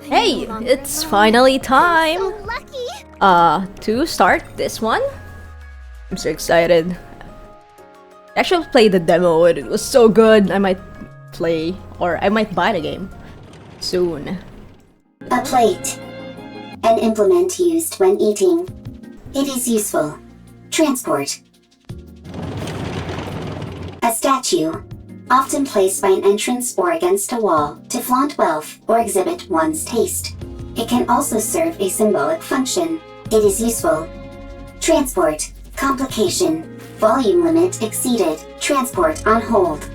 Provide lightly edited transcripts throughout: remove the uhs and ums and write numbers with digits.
Hey, it's finally time! So lucky! To start this one? I'm so excited. I actually played the demo and it was so good. I might play, or I might buy the game soon. A plate. An implement used when eating. It is useful. Transport. A statue. Often placed by an entrance or against a wall to flaunt wealth or exhibit one's taste. It can also serve a symbolic function. It is useful. Transport. Complication. Volume limit exceeded. Transport on hold.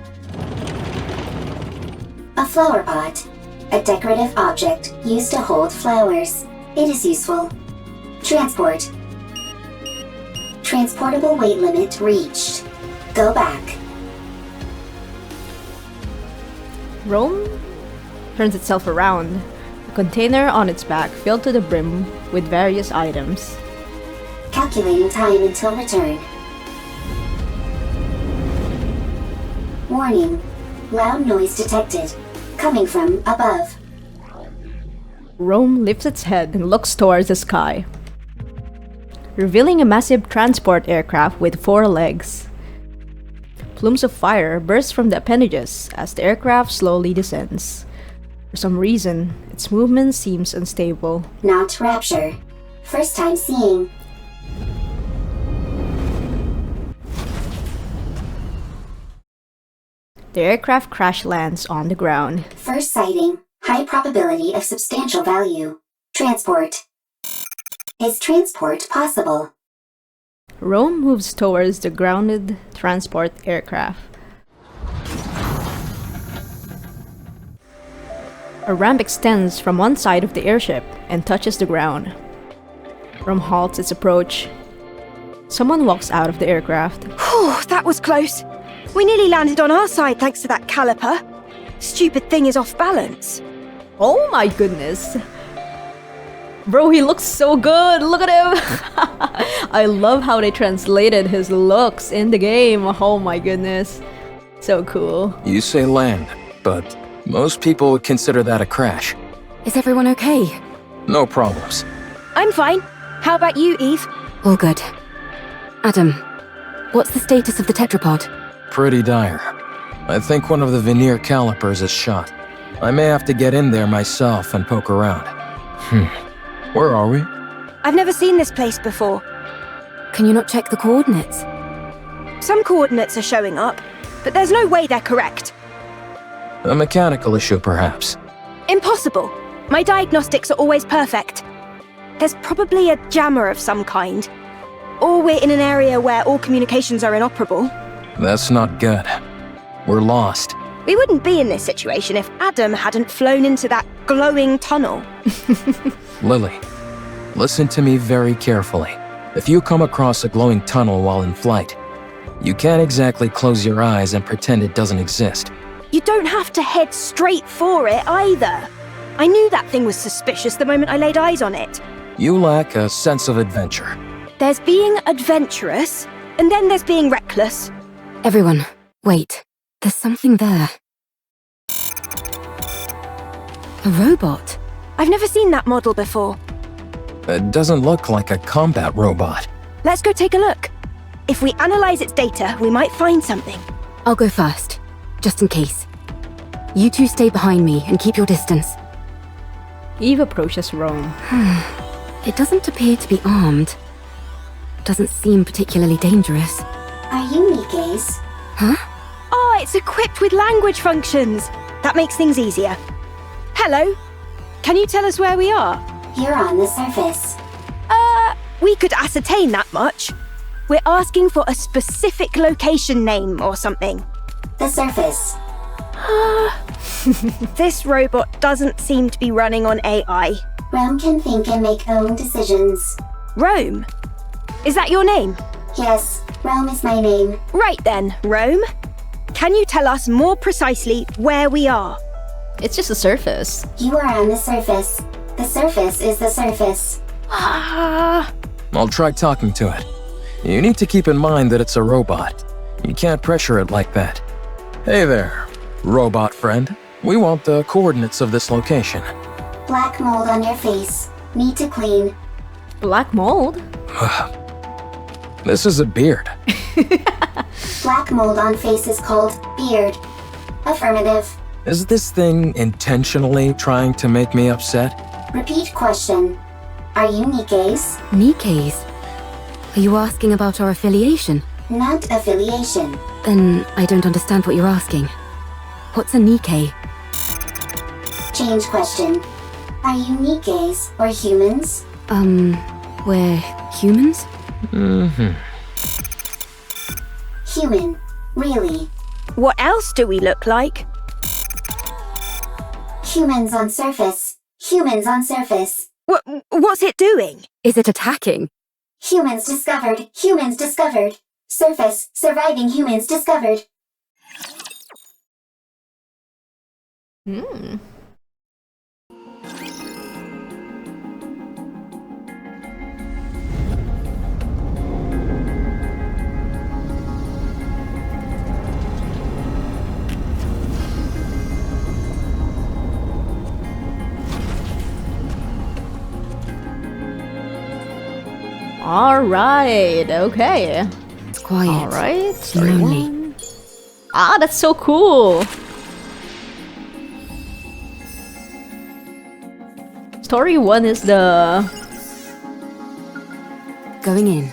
A flower pot. A decorative object used to hold flowers. It is useful. Transport. Transportable weight limit reached. Go back. Rome turns itself around, a container on its back filled to the brim with various items. Calculating time until return. Warning. Loud noise detected. Coming from above. Rome lifts its head and looks towards the sky, revealing a massive transport aircraft with 4 legs. Plumes of fire burst from the appendages as the aircraft slowly descends. For some reason, its movement seems unstable. Not Rapture. First time seeing. The aircraft crash lands on the ground. First sighting. High probability of substantial value. Transport. Is transport possible? Rome moves towards the grounded transport aircraft. A ramp extends from one side of the airship and touches the ground. Rome halts its approach. Someone walks out of the aircraft. Whew, that was close. We nearly landed on our side thanks to that caliper. Stupid thing is off balance. Oh my goodness! Bro, he looks so good! Look at him! I love how they translated his looks in the game. Oh my goodness. So cool. You say land, but most people would consider that a crash. Is everyone okay? No problems. I'm fine. How about you, Eve? All good. Adam, what's the status of the tetrapod? Pretty dire. I think one of the veneer calipers is shot. I may have to get in there myself and poke around. Where are we? I've never seen this place before. Can you not check the coordinates? Some coordinates are showing up, but there's no way they're correct. A mechanical issue, perhaps. Impossible. My diagnostics are always perfect. There's probably a jammer of some kind. Or we're in an area where all communications are inoperable. That's not good. We're lost. We wouldn't be in this situation if Adam hadn't flown into that glowing tunnel. Lily, listen to me very carefully. If you come across a glowing tunnel while in flight, you can't exactly close your eyes and pretend it doesn't exist. You don't have to head straight for it either. I knew that thing was suspicious the moment I laid eyes on it. You lack a sense of adventure. There's being adventurous, and then there's being reckless. Everyone, wait. There's something there. A robot? I've never seen that model before. It doesn't look like a combat robot. Let's go take a look. If we analyze its data, we might find something. I'll go first, just in case. You two stay behind me and keep your distance. Eve approaches Rome. It doesn't appear to be armed. Doesn't seem particularly dangerous. Are you Nikke's? Huh? Oh, it's equipped with language functions. That makes things easier. Hello. Can you tell us where we are? You're on the surface. We could ascertain that much. We're asking for a specific location name or something. The surface. This robot doesn't seem to be running on AI. Rome can think and make own decisions. Rome? Is that your name? Yes, Rome is my name. Right then, Rome. Can you tell us more precisely where we are? It's just a surface. You are on the surface. The surface is the surface. I'll try talking to it. You need to keep in mind that it's a robot. You can't pressure it like that. Hey there, robot friend. We want the coordinates of this location. Black mold on your face. Need to clean. Black mold? This is a beard. Black mold on face is called beard. Affirmative. Is this thing intentionally trying to make me upset? Repeat question. Are you Nikke's? Nikke's? Are you asking about our affiliation? Not affiliation. Then I don't understand what you're asking. What's a Nikke? Change question. Are you Nikke's or humans? We're humans? Mm-hmm. Human. Really. What else do we look like? Humans on surface. Humans on surface. What's it doing? Is it attacking? Humans discovered. Humans discovered. Surface. Surviving humans discovered. Hmm. Alright, okay. It's quiet. Alright, story Lonely. 1. Ah, that's so cool! Story 1 is the Going in.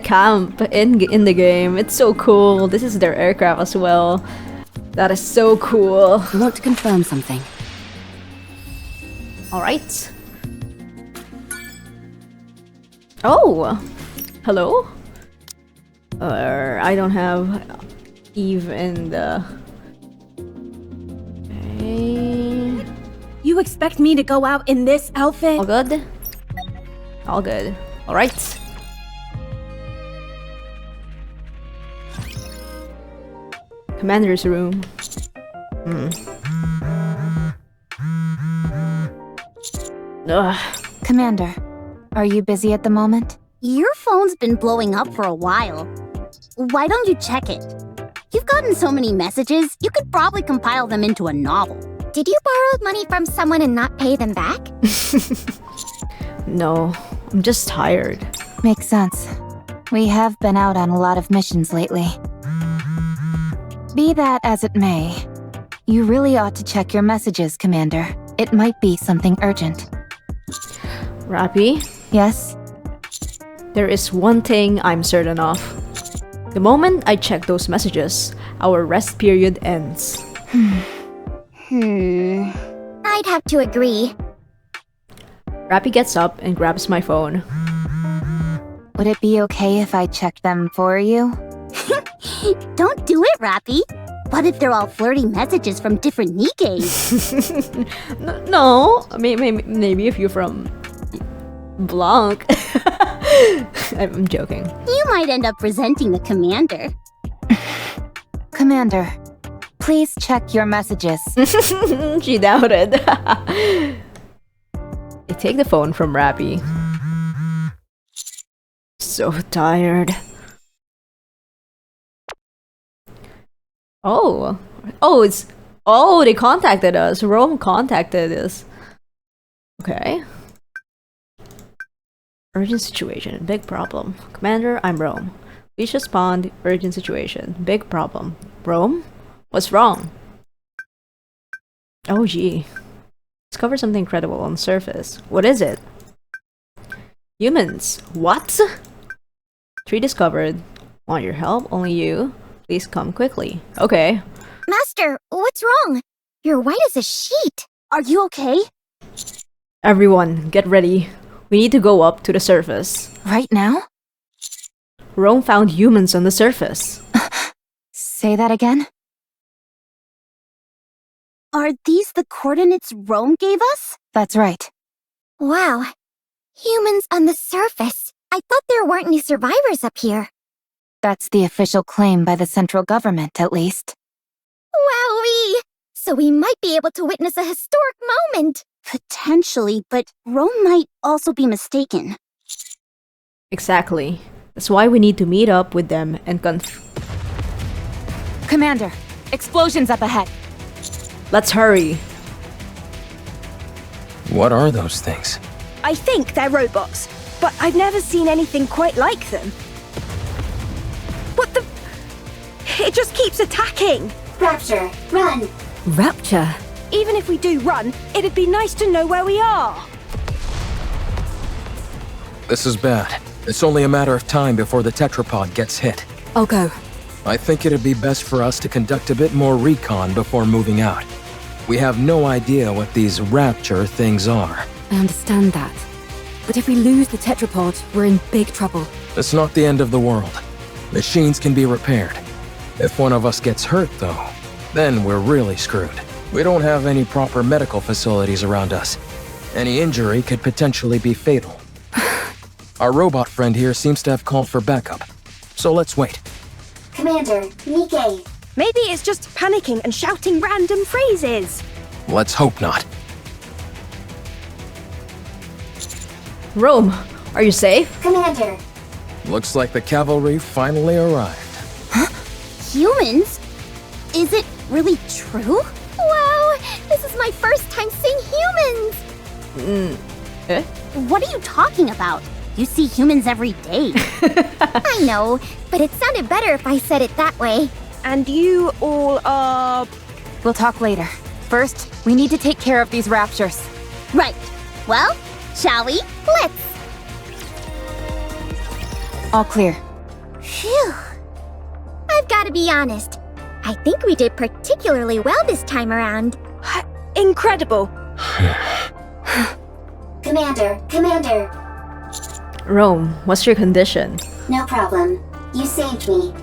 camp in the game. It's so cool. This is their aircraft as well. That is so cool. I want to confirm something. Alright. Oh! Hello? I don't have Eve in the... Okay. You expect me to go out in this outfit? All good? All good. Alright. Commander's room. Ugh. Commander, are you busy at the moment? Your phone's been blowing up for a while. Why don't you check it? You've gotten so many messages, you could probably compile them into a novel. Did you borrow money from someone and not pay them back? No, I'm just tired. Makes sense. We have been out on a lot of missions lately. Be that as it may, you really ought to check your messages, Commander. It might be something urgent. Rappy, Yes? there is one thing I'm certain of. The moment I check those messages, our rest period ends. I'd have to agree. Rappy gets up and grabs my phone. Would it be okay if I checked them for you? Don't do it, Rappy. What if they're all flirty messages from different Nikkes? No, maybe if you're from Blanc. I'm joking. You might end up resenting the commander. Commander, please check your messages. She doubted. I take the phone from Rappy. So tired. Oh, they contacted us. Rome contacted us. Okay. Urgent situation. Big problem. Commander, I'm Rome. Please respond. Urgent situation. Big problem. Rome? What's wrong? Oh gee. Discover something incredible on the surface. What is it? Humans. What? Tree discovered. Want your help? Only you. Please come quickly. Okay. Master, what's wrong? You're white as a sheet. Are you okay? Everyone, get ready. We need to go up to the surface. Right now? Rome found humans on the surface. Say that again? Are these the coordinates Rome gave us? That's right. Wow. Humans on the surface. I thought there weren't any survivors up here. That's the official claim by the central government, at least. Wowee! So we might be able to witness a historic moment. Potentially, but Rome might also be mistaken. Exactly. That's why we need to meet up with them and Commander, explosions up ahead. Let's hurry. What are those things? I think they're robots, but I've never seen anything quite like them. What the... It just keeps attacking! Rapture, run! Rapture? Even if we do run, it'd be nice to know where we are. This is bad. It's only a matter of time before the tetrapod gets hit. I'll go. I think it'd be best for us to conduct a bit more recon before moving out. We have no idea what these rapture things are. I understand that. But if we lose the tetrapod, we're in big trouble. It's not the end of the world. Machines can be repaired. If one of us gets hurt, though, then we're really screwed. We don't have any proper medical facilities around us. Any injury could potentially be fatal. Our robot friend here seems to have called for backup. So let's wait. Commander, Nikke. Maybe it's just panicking and shouting random phrases. Let's hope not. Rome, are you safe? Commander, Looks like the cavalry finally arrived. Humans? Is it really true? Wow, this is my first time seeing humans! Eh? What are you talking about? You see humans every day. I know, but it sounded better if I said it that way. And you all are... We'll talk later. First, we need to take care of these raptures. Right. Well, shall we? Let's. All clear. Phew. I've got to be honest. I think we did particularly well this time around. Incredible. Commander. Rome, what's your condition? No problem. You saved me.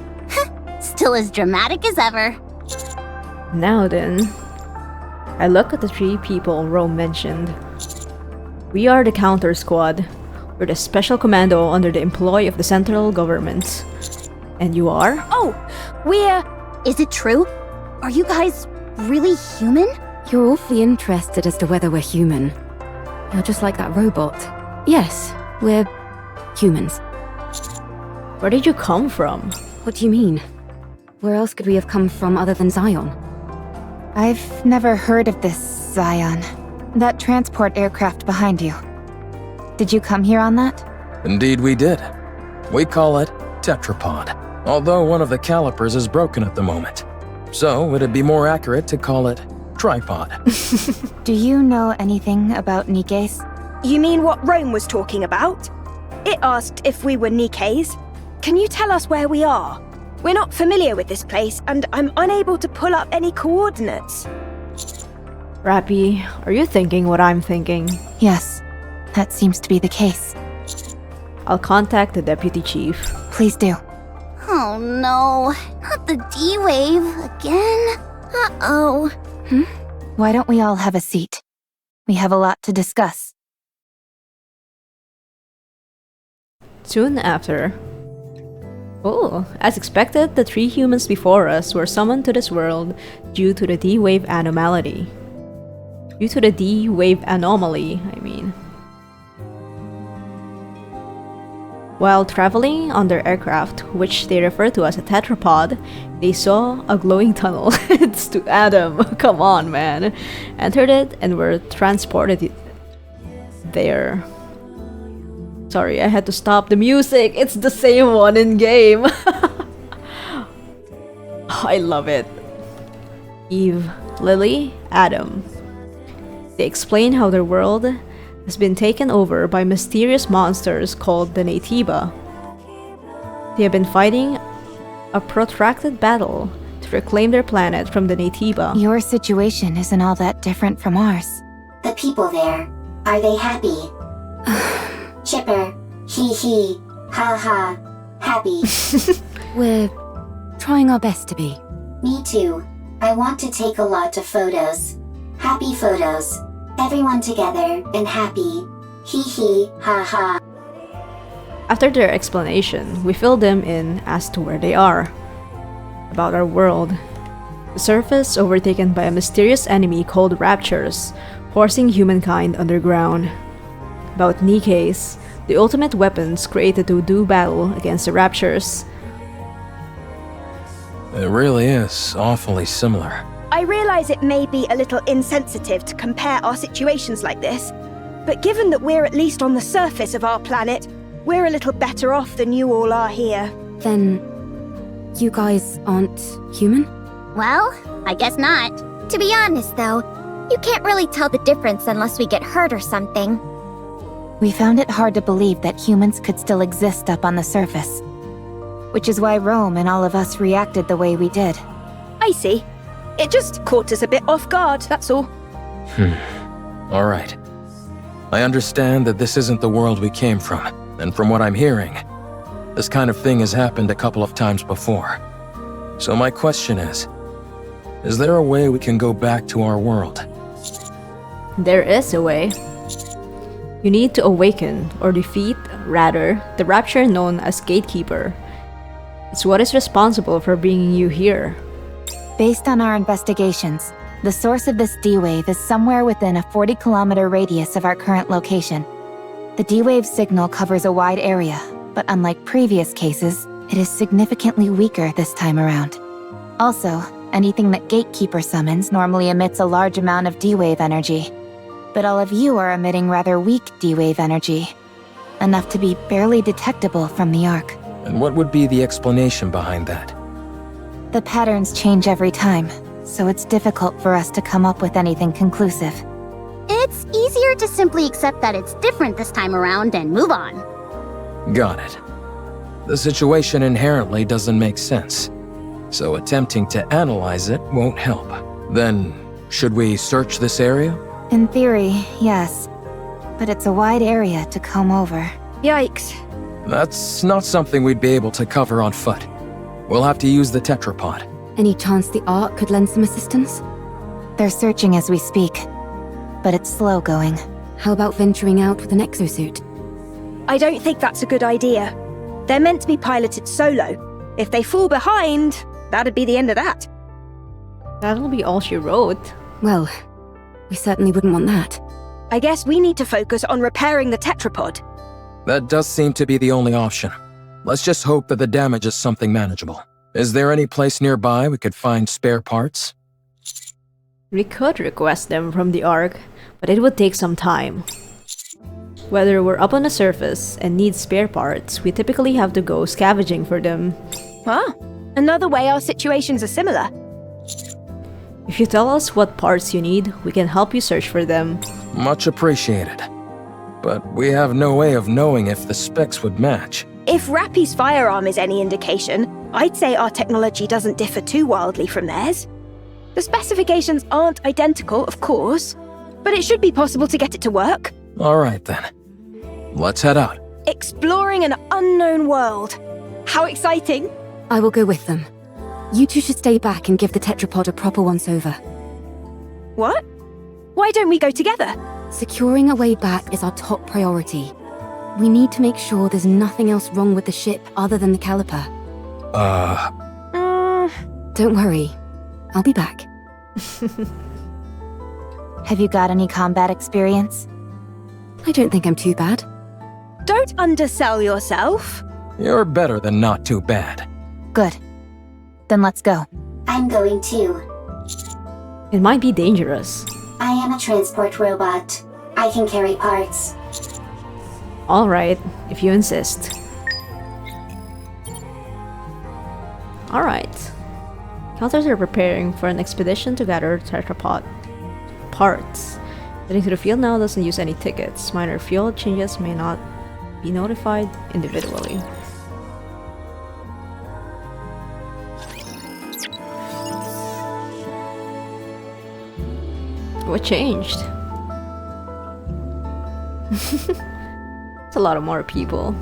Still as dramatic as ever. Now then, I look at the 3 people Rome mentioned. We are the Counter Squad. We're the special commando under the employ of the central government. And you are? Oh, we're... Is it true? Are you guys really human? You're awfully interested as to whether we're human. You're just like that robot. Yes, we're humans. Where did you come from? What do you mean? Where else could we have come from other than Zion? I've never heard of this Zion. That transport aircraft behind you. Did you come here on that? Indeed we did. We call it tetrapod, although one of the calipers is broken at the moment. So it'd be more accurate to call it tripod. Do you know anything about Nikke's? You mean what Rome was talking about? It asked if we were Nikke's. Can you tell us where we are? We're not familiar with this place, and I'm unable to pull up any coordinates. Rappy, are you thinking what I'm thinking? Yes, that seems to be the case. I'll contact the deputy chief. Please do. Oh no, not the D-Wave again. Uh-oh. Why don't we all have a seat? We have a lot to discuss. Soon after... Oh, as expected, the 3 humans before us were summoned to this world due to the D-Wave anomaly. Due to the D-Wave anomaly, I mean. While traveling on their aircraft, which they refer to as a tetrapod, they saw a glowing tunnel. It's to Adam, come on man. Entered it and were transported there. Sorry, I had to stop the music. It's the same one in game. I love it. Eve, Lily, Adam. They explain how their world has been taken over by mysterious monsters called the Natiba. They have been fighting a protracted battle to reclaim their planet from the Natiba. Your situation isn't all that different from ours. The people there, are they happy? Chipper, hee, ha ha, happy. We're trying our best to be. Me too. I want to take a lot of photos. Happy photos. Everyone together and happy. Hee, ha ha. After their explanation, we fill them in as to where they are. About our world. The surface overtaken by a mysterious enemy called Raptures, forcing humankind underground. About Nikke's, the ultimate weapons created to do battle against the Raptures. It really is awfully similar. I realize it may be a little insensitive to compare our situations like this, but given that we're at least on the surface of our planet, we're a little better off than you all are here. Then, you guys aren't human? Well, I guess not. To be honest, though, you can't really tell the difference unless we get hurt or something. We found it hard to believe that humans could still exist up on the surface. Which is why Rome and all of us reacted the way we did. I see. It just caught us a bit off guard, that's all. All right. I understand that this isn't the world we came from, and from what I'm hearing, this kind of thing has happened a couple of times before. So my question is there a way we can go back to our world? There is a way. You need to awaken, or defeat, rather, the rapture known as Gatekeeper. It's what is responsible for bringing you here. Based on our investigations, the source of this D-wave is somewhere within a 40-kilometer radius of our current location. The D-wave signal covers a wide area, but unlike previous cases, it is significantly weaker this time around. Also, anything that Gatekeeper summons normally emits a large amount of D-wave energy. But all of you are emitting rather weak D-wave energy, enough to be barely detectable from the Ark. And what would be the explanation behind that? The patterns change every time, so it's difficult for us to come up with anything conclusive. It's easier to simply accept that it's different this time around and move on. Got it. The situation inherently doesn't make sense, so attempting to analyze it won't help. Then, should we search this area? In theory, yes. But it's a wide area to comb over. Yikes. That's not something we'd be able to cover on foot. We'll have to use the tetrapod. Any chance the Ark could lend some assistance? They're searching as we speak, but it's slow going. How about venturing out with an exosuit? I don't think that's a good idea. They're meant to be piloted solo. If they fall behind, that'd be the end of that. That'll be all she wrote. Well, we certainly wouldn't want that. I guess we need to focus on repairing the tetrapod. That does seem to be the only option. Let's just hope that the damage is something manageable. Is there any place nearby we could find spare parts? We could request them from the Ark, but it would take some time. Whether we're up on the surface and need spare parts, we typically have to go scavenging for them. Huh? Another way our situations are similar. If you tell us what parts you need, we can help you search for them. Much appreciated. But we have no way of knowing if the specs would match. If Rappy's firearm is any indication, I'd say our technology doesn't differ too wildly from theirs. The specifications aren't identical, of course, but it should be possible to get it to work. All right then. Let's head out. Exploring an unknown world. How exciting! I will go with them. You two should stay back and give the tetrapod a proper once-over. What? Why don't we go together? Securing a way back is our top priority. We need to make sure there's nothing else wrong with the ship other than the caliper. Don't worry. I'll be back. Have you got any combat experience? I don't think I'm too bad. Don't undersell yourself. You're better than not too bad. Good. Then let's go. I'm going too. It might be dangerous. I am a transport robot. I can carry parts. Alright, if you insist. Alright. Counters are preparing for an expedition to gather tetrapod parts. Getting to the field now doesn't use any tickets. Minor field changes may not be notified individually. What changed? It's a lot of more people.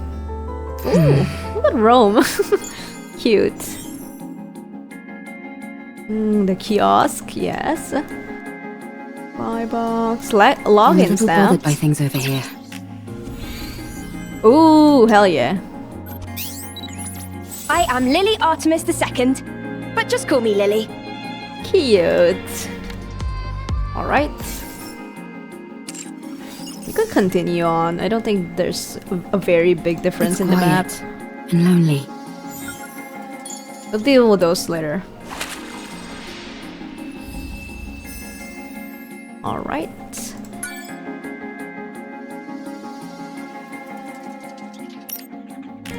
Ooh, look at Rome. Cute. The kiosk, yes. Buy box. I'm a Login little bothered stamp. by things over here. Ooh, hell yeah. I am Lily Artemis II, but just call me Lily. Cute. Alright. We could continue on. I don't think there's a very big difference in the map. Quiet and lonely. We'll deal with those later.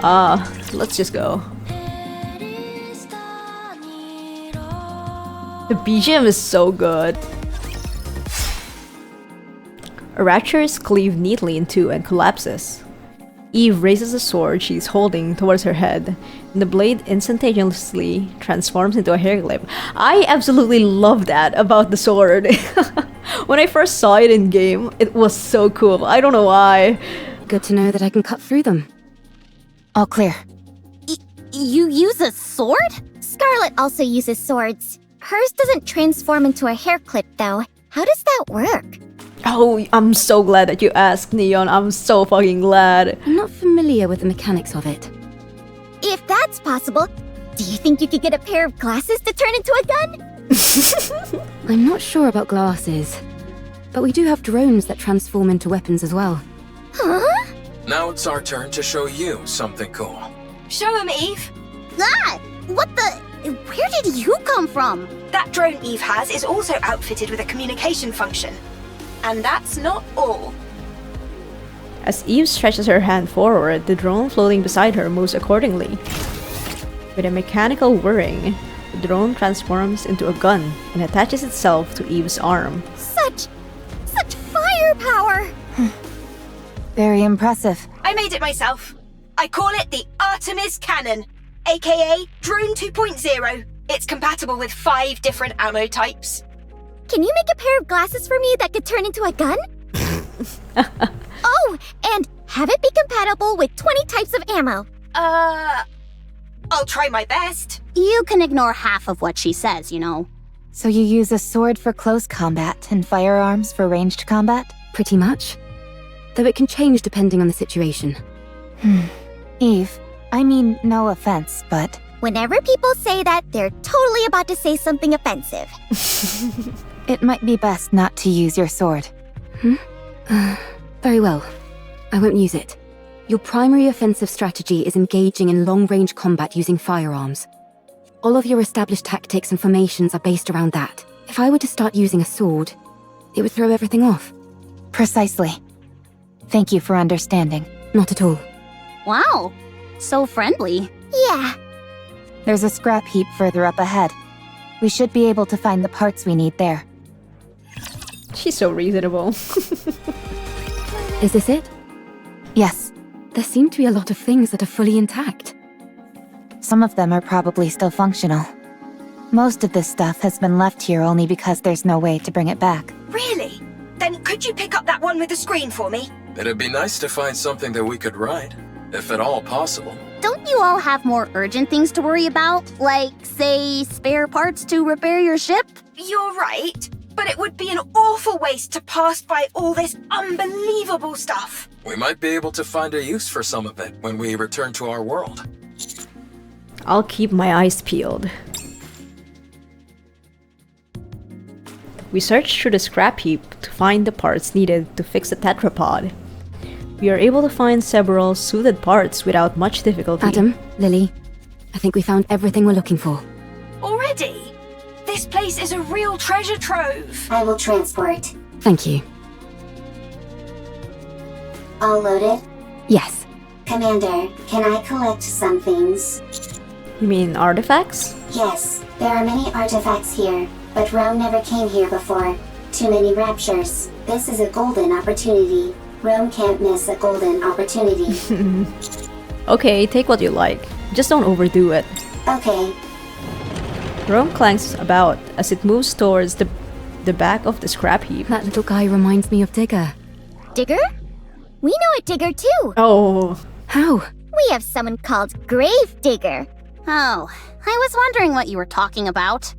Let's just go. The BGM is so good. A rapture is cleaved neatly in two and collapses. Eve raises the sword she's holding towards her head, and the blade instantaneously transforms into a hair clip. I absolutely love that about the sword. When I first saw it in game, it was so cool. I don't know why. Good to know that I can cut through them. All clear. You use a sword? Scarlet also uses swords. Hers doesn't transform into a hair clip, though. How does that work? Oh, I'm so glad that you asked, Neon. I'm so fucking glad. I'm not familiar with the mechanics of it. If that's possible, do you think you could get a pair of glasses to turn into a gun? I'm not sure about glasses, but we do have drones that transform into weapons as well. Huh? Now it's our turn to show you something cool. Show him, Eve. Ah! What the... Where did you come from? That drone Eve has is also outfitted with a communication function. And that's not all. As Eve stretches her hand forward, the drone floating beside her moves accordingly. With a mechanical whirring, the drone transforms into a gun and attaches itself to Eve's arm. Such firepower! Very impressive. I made it myself. I call it the Artemis Cannon, aka Drone 2.0. It's compatible with 5 different ammo types. Can you make a pair of glasses for me that could turn into a gun? Oh, and have it be compatible with 20 types of ammo. I'll try my best. You can ignore half of what she says, you know. So you use a sword for close combat and firearms for ranged combat? Pretty much. Though it can change depending on the situation. Eve, I mean, no offense, but... Whenever people say that, they're totally about to say something offensive. It might be best not to use your sword. Very well. I won't use it. Your primary offensive strategy is engaging in long-range combat using firearms. All of your established tactics and formations are based around that. If I were to start using a sword, it would throw everything off. Precisely. Thank you for understanding. Not at all. Wow. So friendly. Yeah. There's a scrap heap further up ahead. We should be able to find the parts we need there. She's so reasonable. Is this it? Yes. There seem to be a lot of things that are fully intact. Some of them are probably still functional. Most of this stuff has been left here only because there's no way to bring it back. Really? Then could you pick up that one with the screen for me? It'd be nice to find something that we could ride, if at all possible. Don't you all have more urgent things to worry about? Like, say, spare parts to repair your ship? You're right, but it would be an awful waste to pass by all this unbelievable stuff. We might be able to find a use for some of it when we return to our world. I'll keep my eyes peeled. We search through the scrap heap to find the parts needed to fix the tetrapod. We are able to find several suited parts without much difficulty. Adam, Lily, I think we found everything we're looking for. Already? This place is a real treasure trove. I will transport. Thank you. All loaded? Yes. Commander, can I collect some things? You mean artifacts? Yes, there are many artifacts here, but Rome never came here before. Too many raptures. This is a golden opportunity. Rome can't miss a golden opportunity. Okay, take what you like. Just don't overdo it. Okay. Rome clanks about as it moves towards the back of the scrap heap. That little guy reminds me of Digger. Digger? We know a Digger too. Oh. How? We have someone called Grave Digger. Oh, I was wondering what you were talking about.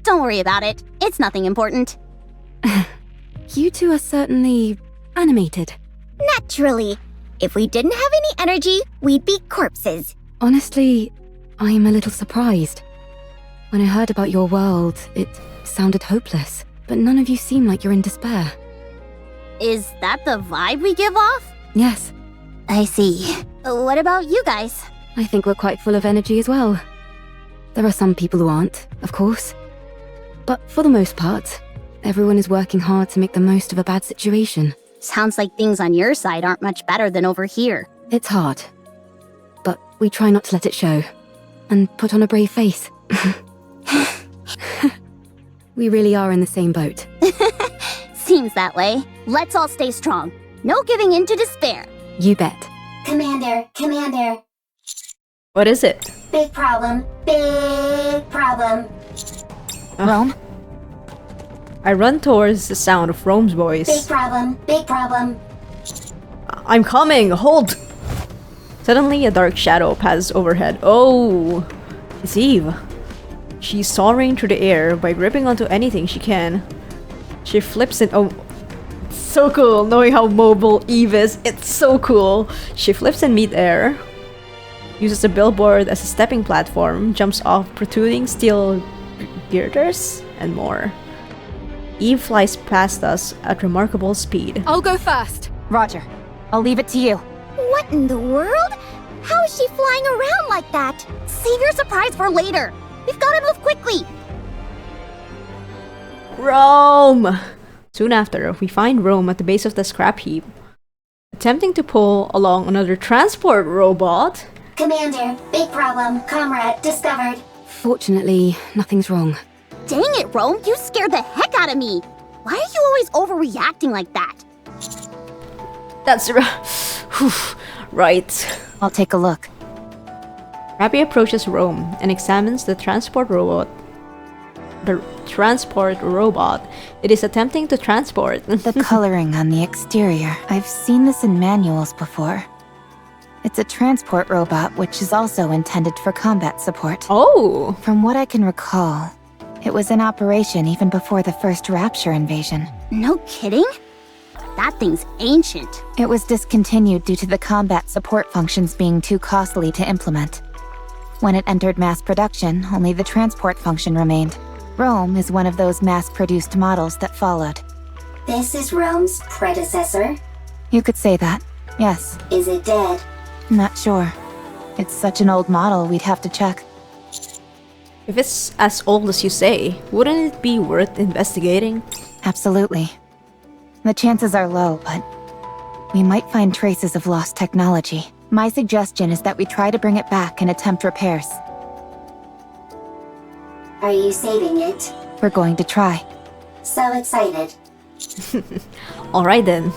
Don't worry about it. It's nothing important. You two are certainly animated. Naturally. If we didn't have any energy, we'd be corpses. Honestly, I'm a little surprised. When I heard about your world, it sounded hopeless, but none of you seem like you're in despair. Is that the vibe we give off? Yes, I see. What about you guys? I think we're quite full of energy as well. There are some people who aren't, of course. But for the most part, everyone is working hard to make the most of a bad situation. Sounds like things on your side aren't much better than over here. It's hard. We try not to let it show. And put on a brave face. We really are in the same boat. Seems that way. Let's all stay strong. No giving in to despair. You bet. Commander. What is it? Big problem. Big problem. Rome? I run towards the sound of Rome's voice. Big problem. I'm coming! Hold! Suddenly, a dark shadow passes overhead. Oh! It's Eve. She's soaring through the air by gripping onto anything she can. She flips and oh, it's so cool knowing how mobile Eve is. It's so cool. She flips in mid-air, uses the billboard as a stepping platform, jumps off protruding steel girders, and more. Eve flies past us at remarkable speed. I'll go first. Roger. I'll leave it to you. What in the world? How is she flying around like that? Save your surprise for later. We've got to move quickly. Rome! Soon after, we find Rome at the base of the scrap heap, attempting to pull along another transport robot. Commander, big problem. Comrade discovered. Fortunately, nothing's wrong. Dang it, Rome. You scared the heck out of me. Why are you always overreacting like that? That's right. I'll take a look. Rappy approaches Rome and examines the transport robot. The transport robot it is attempting to transport. The coloring on the exterior. I've seen this in manuals before. It's a transport robot which is also intended for combat support. Oh! From what I can recall, it was in operation even before the first Rapture invasion. No kidding? That thing's ancient. It was discontinued due to the combat support functions being too costly to implement. When it entered mass production, only the transport function remained. Rome is one of those mass-produced models that followed. This is Rome's predecessor. You could say that, yes. Is it dead? Not sure. It's such an old model, we'd have to check. If it's as old as you say, wouldn't it be worth investigating? Absolutely. The chances are low, but we might find traces of lost technology. My suggestion is that we try to bring it back and attempt repairs. Are you saving it? We're going to try. So excited. Alright then.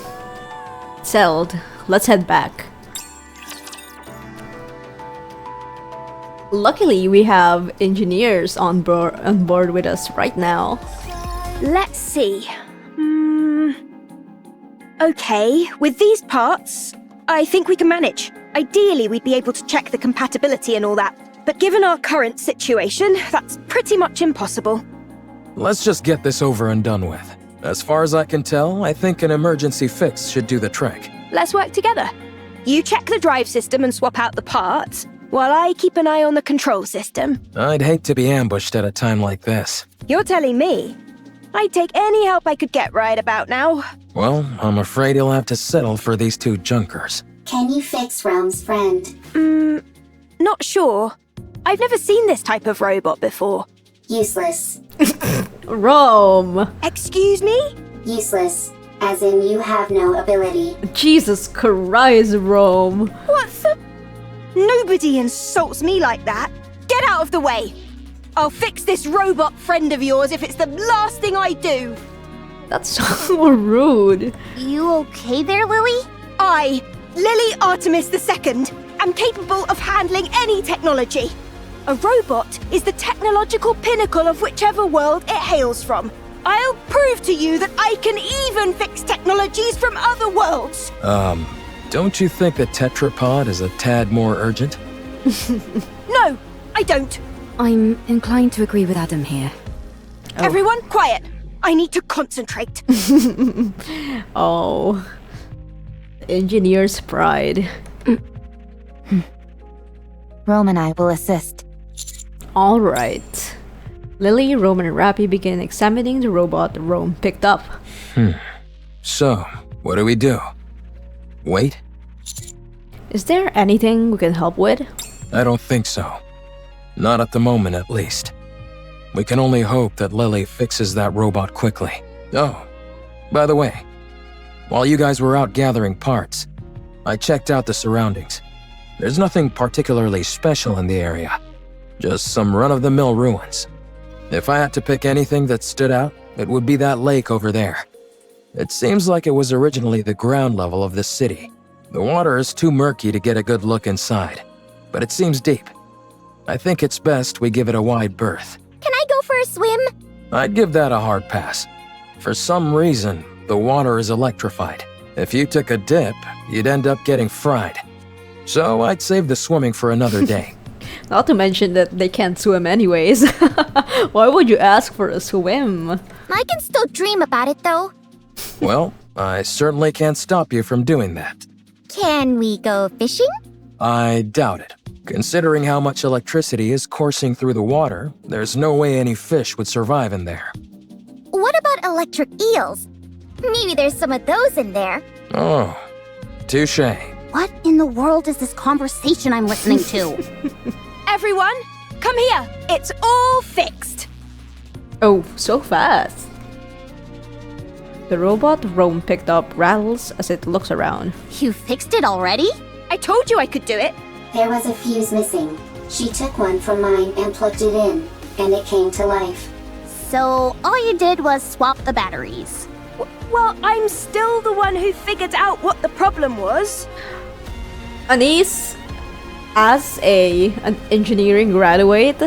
Settled. Let's head back. Luckily, we have engineers on board with us right now. Let's see. Okay, with these parts, I think we can manage. Ideally, we'd be able to check the compatibility and all that. But given our current situation, that's pretty much impossible. Let's just get this over and done with. As far as I can tell, I think an emergency fix should do the trick. Let's work together. You check the drive system and swap out the parts, while I keep an eye on the control system. I'd hate to be ambushed at a time like this. You're telling me? I'd take any help I could get right about now. Well, I'm afraid you'll have to settle for these two junkers. Can you fix Rome's friend? Not sure. I've never seen this type of robot before. Useless. Rome! Excuse me? Useless. As in you have no ability. Jesus Christ, Rome! What the? Nobody insults me like that. Get out of the way. I'll fix this robot friend of yours if it's the last thing I do. That's so rude. You okay there, Lily? I, Lily Artemis II, am capable of handling any technology. A robot is the technological pinnacle of whichever world it hails from. I'll prove to you that I can even fix technologies from other worlds. Don't you think the tetrapod is a tad more urgent? No, I don't. I'm inclined to agree with Adam here. Oh. Everyone, quiet. I need to concentrate. Oh. Engineer's pride. Rome and I will assist. Alright. Lily, Rome, and Rappy begin examining the robot Rome picked up. So, what do we do? Wait? Is there anything we can help with? I don't think so. Not at the moment, at least. We can only hope that Lily fixes that robot quickly. Oh, by the way, while you guys were out gathering parts, I checked out the surroundings. There's nothing particularly special in the area, just some run-of-the-mill ruins. If I had to pick anything that stood out, it would be that lake over there. It seems like it was originally the ground level of this city. The water is too murky to get a good look inside, but it seems deep. I think it's best we give it a wide berth. Can I go for a swim? I'd give that a hard pass. For some reason, the water is electrified. If you took a dip, you'd end up getting fried. So I'd save the swimming for another day. Not to mention that they can't swim anyways. Why would you ask for a swim? I can still dream about it though. Well, I certainly can't stop you from doing that. Can we go fishing? I doubt it. Considering how much electricity is coursing through the water, there's no way any fish would survive in there. What about electric eels? Maybe there's some of those in there. Oh, touché. What in the world is this conversation I'm listening to? Everyone, come here. It's all fixed. Oh, so fast. The robot Rome picked up rattles as it looks around. You fixed it already? I told you I could do it. There was a fuse missing. She took one from mine and plugged it in, and it came to life. So all you did was swap the batteries. Well, I'm still the one who figured out what the problem was. Anise, as an engineering graduate,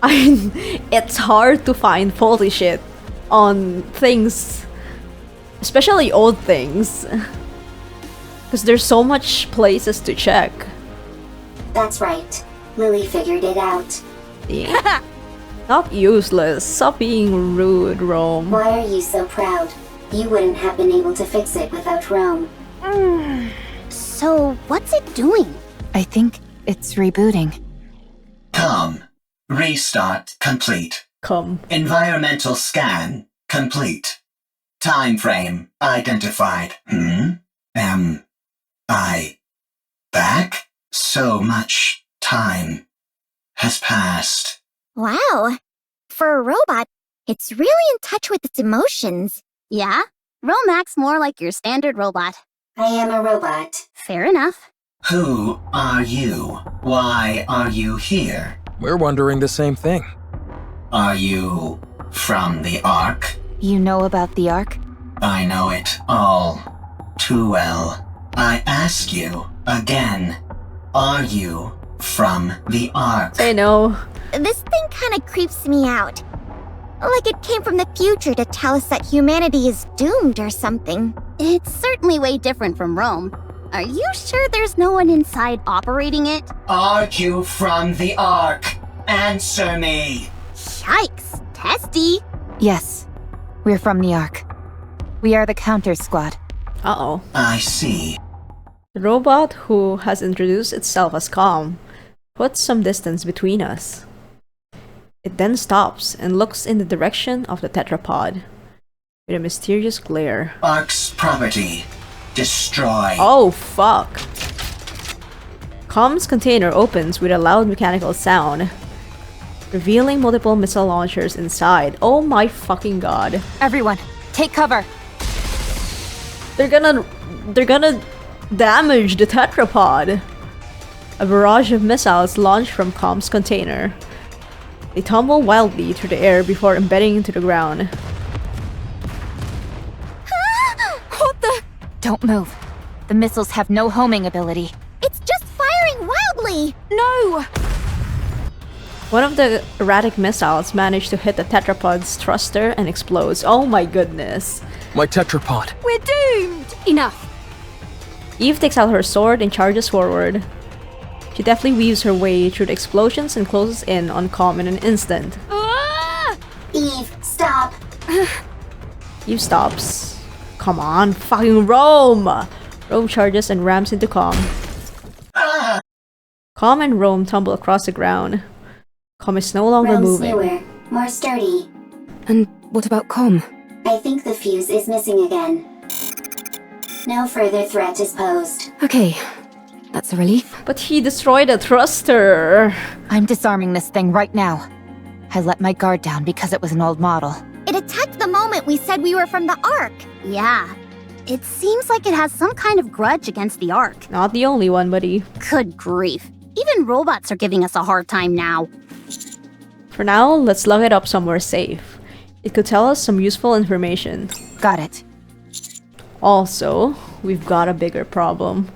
it's hard to find faulty shit on things, especially old things, because there's so much places to check. That's right. Lily figured it out. Yeah. Not useless. Stop being rude, Rome. Why are you so proud? You wouldn't have been able to fix it without Rome. So what's it doing? I think it's rebooting. Come. Restart complete. Come. Environmental scan complete. Time frame identified. Back? So much time has passed. Wow. For a robot, it's really in touch with its emotions. Yeah? Rome acts more like your standard robot. I am a robot. Fair enough. Who are you? Why are you here? We're wondering the same thing. Are you from the Ark? You know about the Ark? I know it all too well. I ask you again. Are you from the Ark? Say no. This thing kinda creeps me out. Like it came from the future to tell us that humanity is doomed or something. It's certainly way different from Rome. Are you sure there's no one inside operating it? Are you from the Ark? Answer me! Yikes! Testy! Yes. We're from the Ark. We are the counter squad. Uh-oh. I see. The robot, who has introduced itself as calm, puts some distance between us. It then stops and looks in the direction of the tetrapod with a mysterious glare. Ark's property. Destroy. Oh, fuck. Calm's container opens with a loud mechanical sound, revealing multiple missile launchers inside. Oh my fucking god. Everyone, take cover! They're gonna damage the tetrapod. A barrage of missiles launch from Calm's container. They tumble wildly through the air before embedding into the ground. What the? Don't move. The missiles have no homing ability. It's just firing wildly! No! One of the erratic missiles managed to hit the tetrapod's thruster and explodes. Oh my goodness. My tetrapod. We're doomed! Enough! Eve takes out her sword and charges forward. She deftly weaves her way through the explosions and closes in on Calm in an instant. Ah! Eve, stop! Eve stops. Come on, fucking Rome! Rome charges and rams into Calm. Calm and Rome tumble across the ground. Calm is no longer Rome's moving. newer, more sturdy. And what about Com? I think the fuse is missing again. No further threat is posed. Okay, that's a relief. But he destroyed a thruster. I'm disarming this thing right now. I let my guard down because it was an old model. It attacked the moment we said we were from the Ark. Yeah. It seems like it has some kind of grudge against the Ark. Not the only one, buddy. Good grief. Even robots are giving us a hard time now. For now, let's lock it up somewhere safe. It could tell us some useful information. Got it. Also, we've got a bigger problem.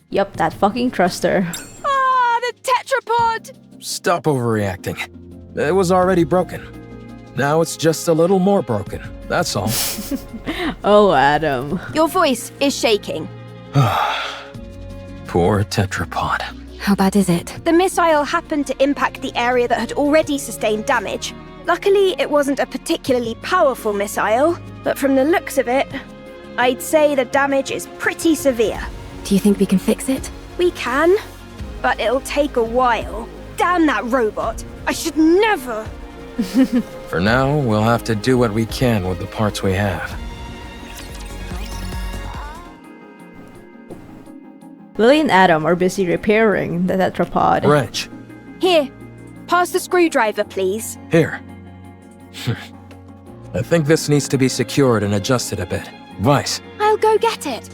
Yup, that fucking thruster. Ah, the tetrapod! Stop overreacting. It was already broken. Now it's just a little more broken. That's all. Oh, Adam. Your voice is shaking. Poor tetrapod. How bad is it? The missile happened to impact the area that had already sustained damage. Luckily, it wasn't a particularly powerful missile, but from the looks of it, I'd say the damage is pretty severe. Do you think we can fix it? We can, but it'll take a while. Damn that robot! I should never! For now, we'll have to do what we can with the parts we have. Lily and Adam are busy repairing the tetrapod. Wrench. Here, pass the screwdriver, please. Here. I think this needs to be secured and adjusted a bit. Vice. I'll go get it.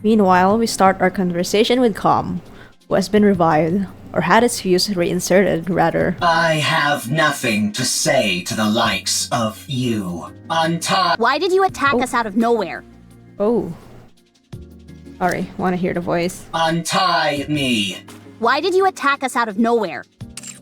Meanwhile, we start our conversation with Com, who has been revived, or had its fuse reinserted, rather. I have nothing to say to the likes of you. Untie. Why did you attack us out of nowhere? Oh. Sorry, wanna hear the voice. Untie me. Why did you attack us out of nowhere?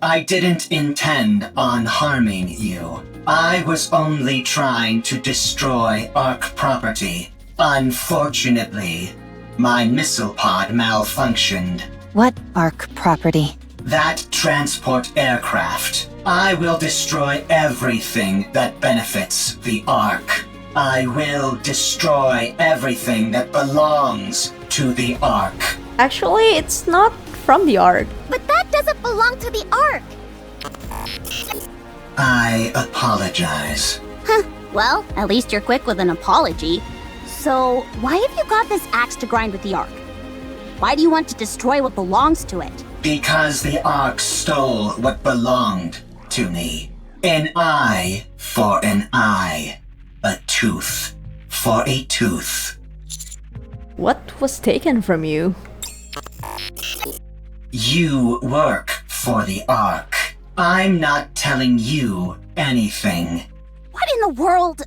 I didn't intend on harming you. I was only trying to destroy Ark property. Unfortunately, my missile pod malfunctioned. What Ark property? That transport aircraft. I will destroy everything that benefits the Ark. I will destroy everything that belongs to the Ark. Actually, it's not from the Ark. But that doesn't belong to the Ark. I apologize. Well, at least you're quick with an apology. So, why have you got this axe to grind with the Ark? Why do you want to destroy what belongs to it? Because the Ark stole what belonged to me. An eye for an eye. A tooth for a tooth. What was taken from you? You work for the Ark. I'm not telling you anything. What in the world?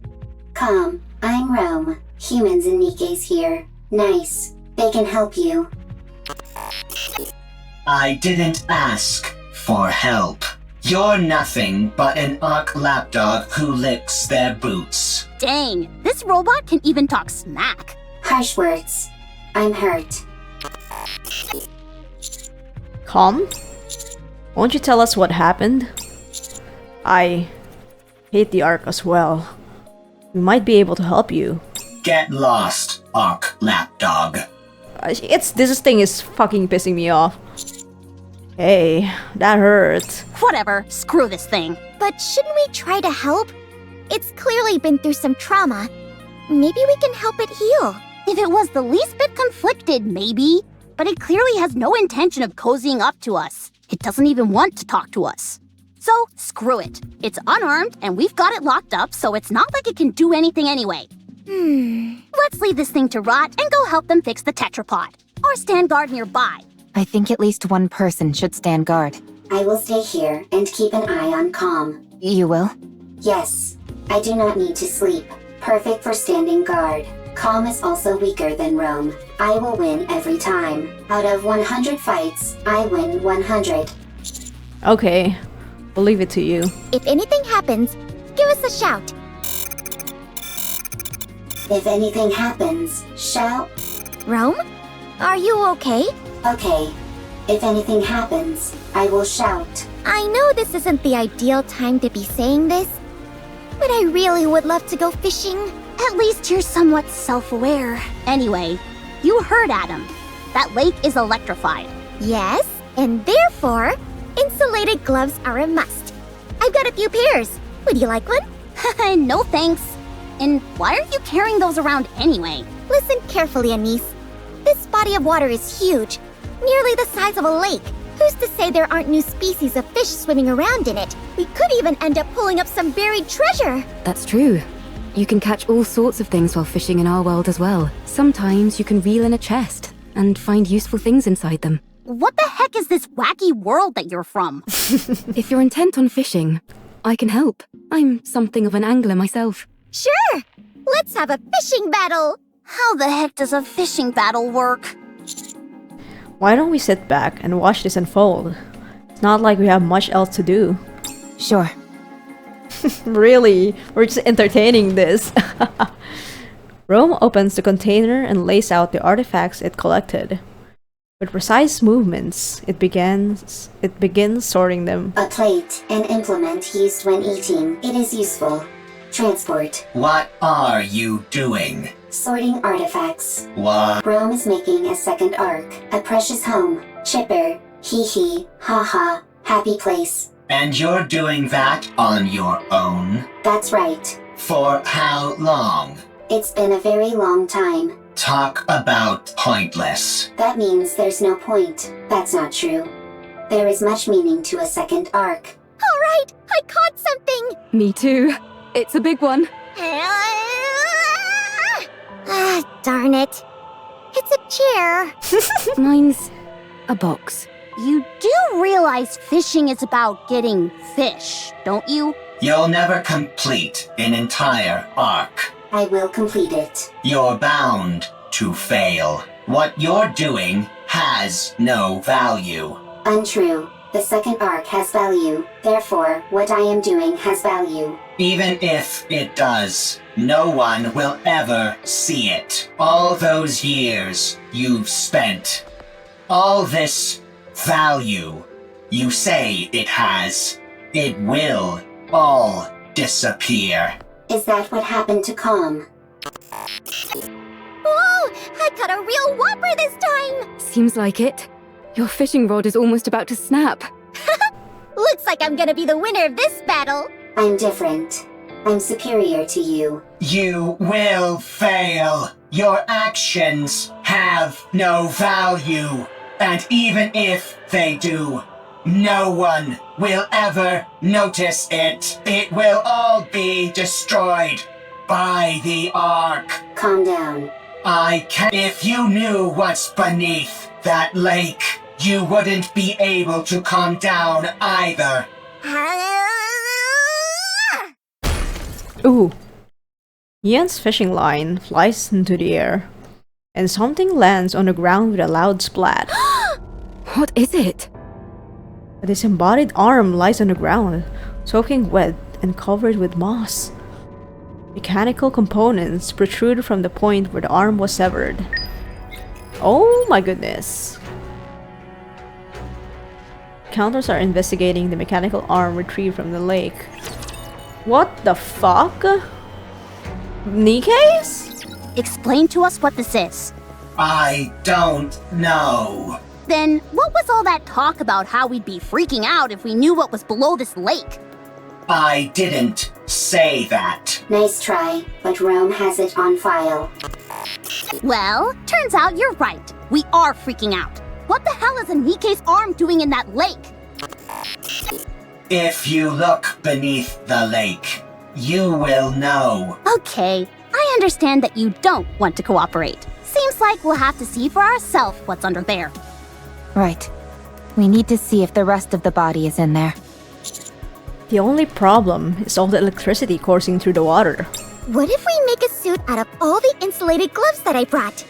Com, I'm Rome. Humans and Nikke's here. Nice. They can help you. I didn't ask for help. You're nothing but an Ark lapdog who licks their boots. Dang, this robot can even talk smack. Harsh words. I'm hurt. Com? Won't you tell us what happened? I hate the Ark as well. We might be able to help you. Get lost, Ark lapdog. This thing is fucking pissing me off. Hey, that hurt. Whatever, screw this thing. But shouldn't we try to help? It's clearly been through some trauma. Maybe we can help it heal. If it was the least bit conflicted, maybe. But it clearly has no intention of cozying up to us. It doesn't even want to talk to us. So, screw it. It's unarmed, and we've got it locked up, so it's not like it can do anything anyway. Let's leave this thing to rot and go help them fix the tetrapod. Or stand guard nearby. I think at least one person should stand guard. I will stay here and keep an eye on Com. You will? Yes, I do not need to sleep. Perfect for standing guard. Com is also weaker than Rome. I will win every time. Out of 100 fights, I win 100. Okay, we'll leave it to you. If anything happens, give us a shout. If anything happens, shout. Rome? Are you okay? Okay. If anything happens, I will shout. I know this isn't the ideal time to be saying this, but I really would love to go fishing. At least you're somewhat self-aware. Anyway, you heard Adam. That lake is electrified. Yes, and therefore, insulated gloves are a must. I've got a few pairs. Would you like one? No thanks. And why are you carrying those around anyway? Listen carefully, Anise. This body of water is huge, nearly the size of a lake. Who's to say there aren't new species of fish swimming around in it? We could even end up pulling up some buried treasure. That's true. You can catch all sorts of things while fishing in our world as well. Sometimes you can reel in a chest and find useful things inside them. What the heck is this wacky world that you're from? If you're intent on fishing, I can help. I'm something of an angler myself. Sure! Let's have a fishing battle! How the heck does a fishing battle work? Why don't we sit back and watch this unfold? It's not like we have much else to do. Sure. Really? We're just entertaining this. Rome opens the container and lays out the artifacts it collected. With precise movements, it begins sorting them. A plate, an implement used when eating. It is useful. Transport. What are you doing? Sorting artifacts. What? Rome is making a second arc. A precious home. Chipper. Hee hee. Ha ha. Happy place. And you're doing that on your own? That's right. For how long? It's been a very long time. Talk about pointless. That means there's no point. That's not true. There is much meaning to a second arc. Alright, I caught something! Me too. It's a big one. Darn it. It's a chair. Mine's a box. You do realize fishing is about getting fish, don't you? You'll never complete an entire arc. I will complete it. You're bound to fail. What you're doing has no value. Untrue. The second arc has value. Therefore, what I am doing has value. Even if it does, no one will ever see it. All those years you've spent. All this value you say it has. It will all disappear. Is that what happened to Calm? Whoa! I caught a real whopper this time! Seems like it. Your fishing rod is almost about to snap. Looks like I'm gonna be the winner of this battle. I'm different. I'm superior to you. You will fail. Your actions have no value. And even if they do, no one will ever notice it. It will all be destroyed by the Ark. Calm down. If you knew what's beneath that lake, you wouldn't be able to calm down either. Ooh. Ian's fishing line flies into the air, and something lands on the ground with a loud splat. What is it? A disembodied arm lies on the ground, soaking wet and covered with moss. Mechanical components protrude from the point where the arm was severed. Oh my goodness. Counters are investigating the mechanical arm retrieved from the lake. What the fuck? Nikke's? Explain to us what this is. I don't know. Then what was all that talk about how we'd be freaking out if we knew what was below this lake? I didn't say that. Nice try, but Rome has it on file. Well, turns out you're right. We are freaking out. What the hell is a Nikke's arm doing in that lake? If you look beneath the lake, you will know. Okay, I understand that you don't want to cooperate. Seems like we'll have to see for ourselves what's under there. Right. We need to see if the rest of the body is in there. The only problem is all the electricity coursing through the water. What if we make a suit out of all the insulated gloves that I brought?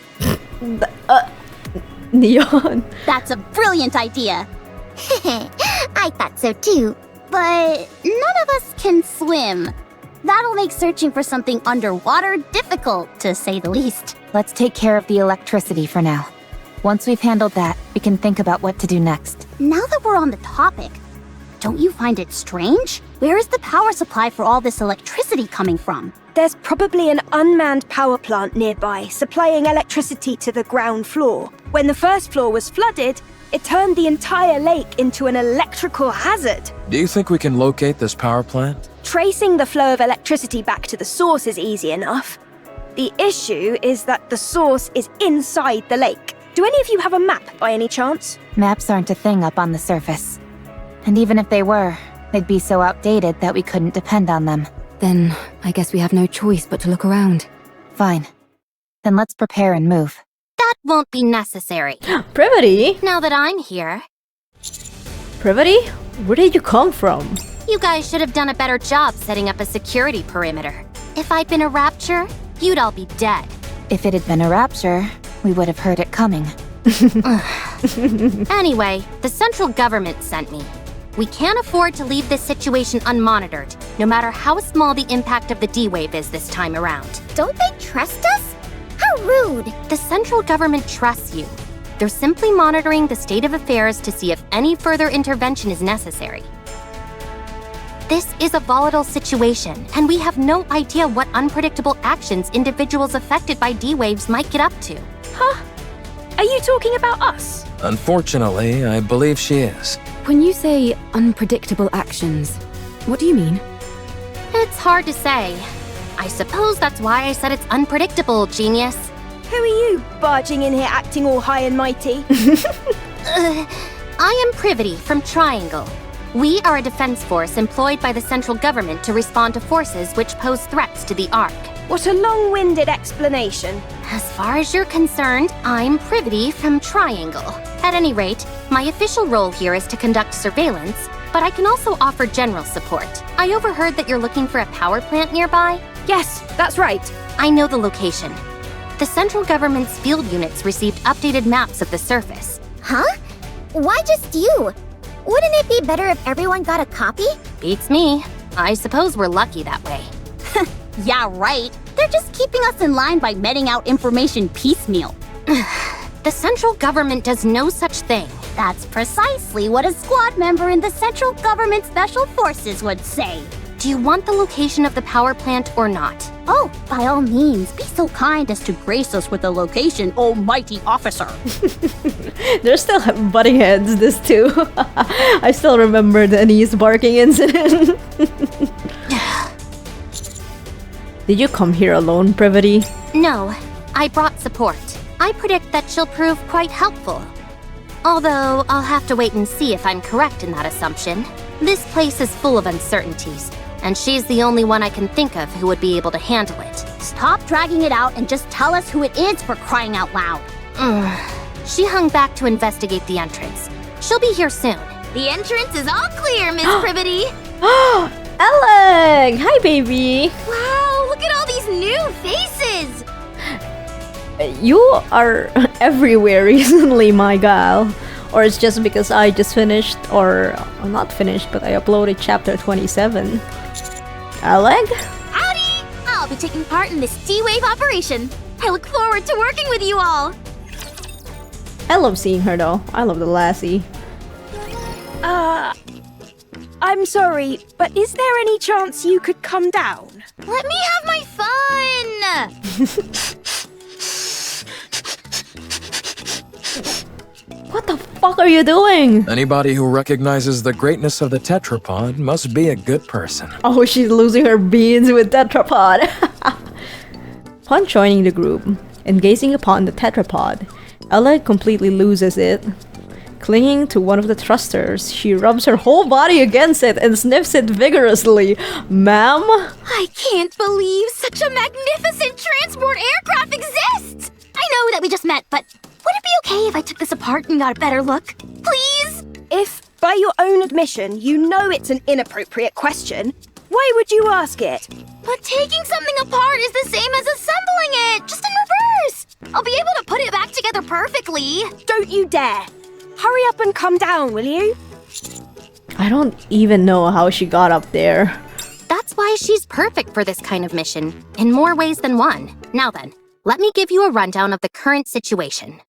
Neon. That's a brilliant idea. I thought so too. But none of us can swim. That'll make searching for something underwater difficult, to say the least. Let's take care of the electricity for now. Once we've handled that, we can think about what to do next. Now that we're on the topic, don't you find it strange? Where is the power supply for all this electricity coming from? There's probably an unmanned power plant nearby, supplying electricity to the ground floor. When the first floor was flooded, it turned the entire lake into an electrical hazard. Do you think we can locate this power plant? Tracing the flow of electricity back to the source is easy enough. The issue is that the source is inside the lake. Do any of you have a map by any chance? Maps aren't a thing up on the surface. And even if they were, they'd be so outdated that we couldn't depend on them. Then I guess we have no choice but to look around. Fine. Then let's prepare and move. That won't be necessary. Privity? Now that I'm here, Privity? Where did you come from? you guys should have done a better job setting up a security perimeter. If I'd been a rapture, you'd all be dead. If it had been a rapture, we would have heard it coming. Anyway, the central government sent me. We can't afford to leave this situation unmonitored, no matter how small the impact of the D-Wave is this time around. Don't they trust us? How rude! The central government trusts you. They're simply monitoring the state of affairs to see if any further intervention is necessary. This is a volatile situation, and we have no idea what unpredictable actions individuals affected by D-Waves might get up to. Huh? Are you talking about us? Unfortunately, I believe she is. When you say unpredictable actions, what do you mean? It's hard to say. I suppose that's why I said it's unpredictable, genius. Who are you, barging in here acting all high and mighty? I am Privity from Triangle. We are a defense force employed by the central government to respond to forces which pose threats to the Ark. What a long-winded explanation. As far as you're concerned, I'm Privity from Triangle. At any rate, my official role here is to conduct surveillance, but I can also offer general support. I overheard that you're looking for a power plant nearby? Yes, that's right. I know the location. The central government's field units received updated maps of the surface. Huh? Why just you? Wouldn't it be better if everyone got a copy? Beats me. I suppose we're lucky that way. Yeah, right. They're just keeping us in line by meting out information piecemeal. The central government does no such thing. That's precisely what a squad member in the Central Government Special Forces would say. Do you want the location of the power plant or not? Oh, by all means, be so kind as to grace us with the location, almighty officer. They're still butting heads, this too. I still remember the Anise barking incident. Did you come here alone, Privity? No, I brought support. I predict that she'll prove quite helpful. Although, I'll have to wait and see if I'm correct in that assumption. This place is full of uncertainties, and she's the only one I can think of who would be able to handle it. Stop dragging it out and just tell us who it is, for crying out loud. She hung back to investigate the entrance. She'll be here soon. The entrance is all clear, Miss Privity. Alec! Hi, baby! Wow, look at all these new faces! You are everywhere recently, my gal. Or it's just because I just finished, or not finished, but I uploaded chapter 27. Alec? Howdy! I'll be taking part in this D-Wave operation. I look forward to working with you all. I love seeing her though. I love the lassie. I'm sorry, but is there any chance you could come down? Let me have my fun! What the fuck are you doing? Anybody who recognizes the greatness of the tetrapod must be a good person. Oh, she's losing her beans with tetrapod. Upon joining the group and gazing upon the tetrapod, Ella completely loses it. Clinging to one of the thrusters, she rubs her whole body against it and sniffs it vigorously. Ma'am? I can't believe such a magnificent transport aircraft exists! I know that we just met, but would it be okay if I took this apart and got a better look? Please? If, by your own admission, you know it's an inappropriate question, why would you ask it? But taking something apart is the same as assembling it, just in reverse! I'll be able to put it back together perfectly. Don't you dare! Hurry up and come down, will you? I don't even know how she got up there. That's why she's perfect for this kind of mission, in more ways than one. Now then, let me give you a rundown of the current situation.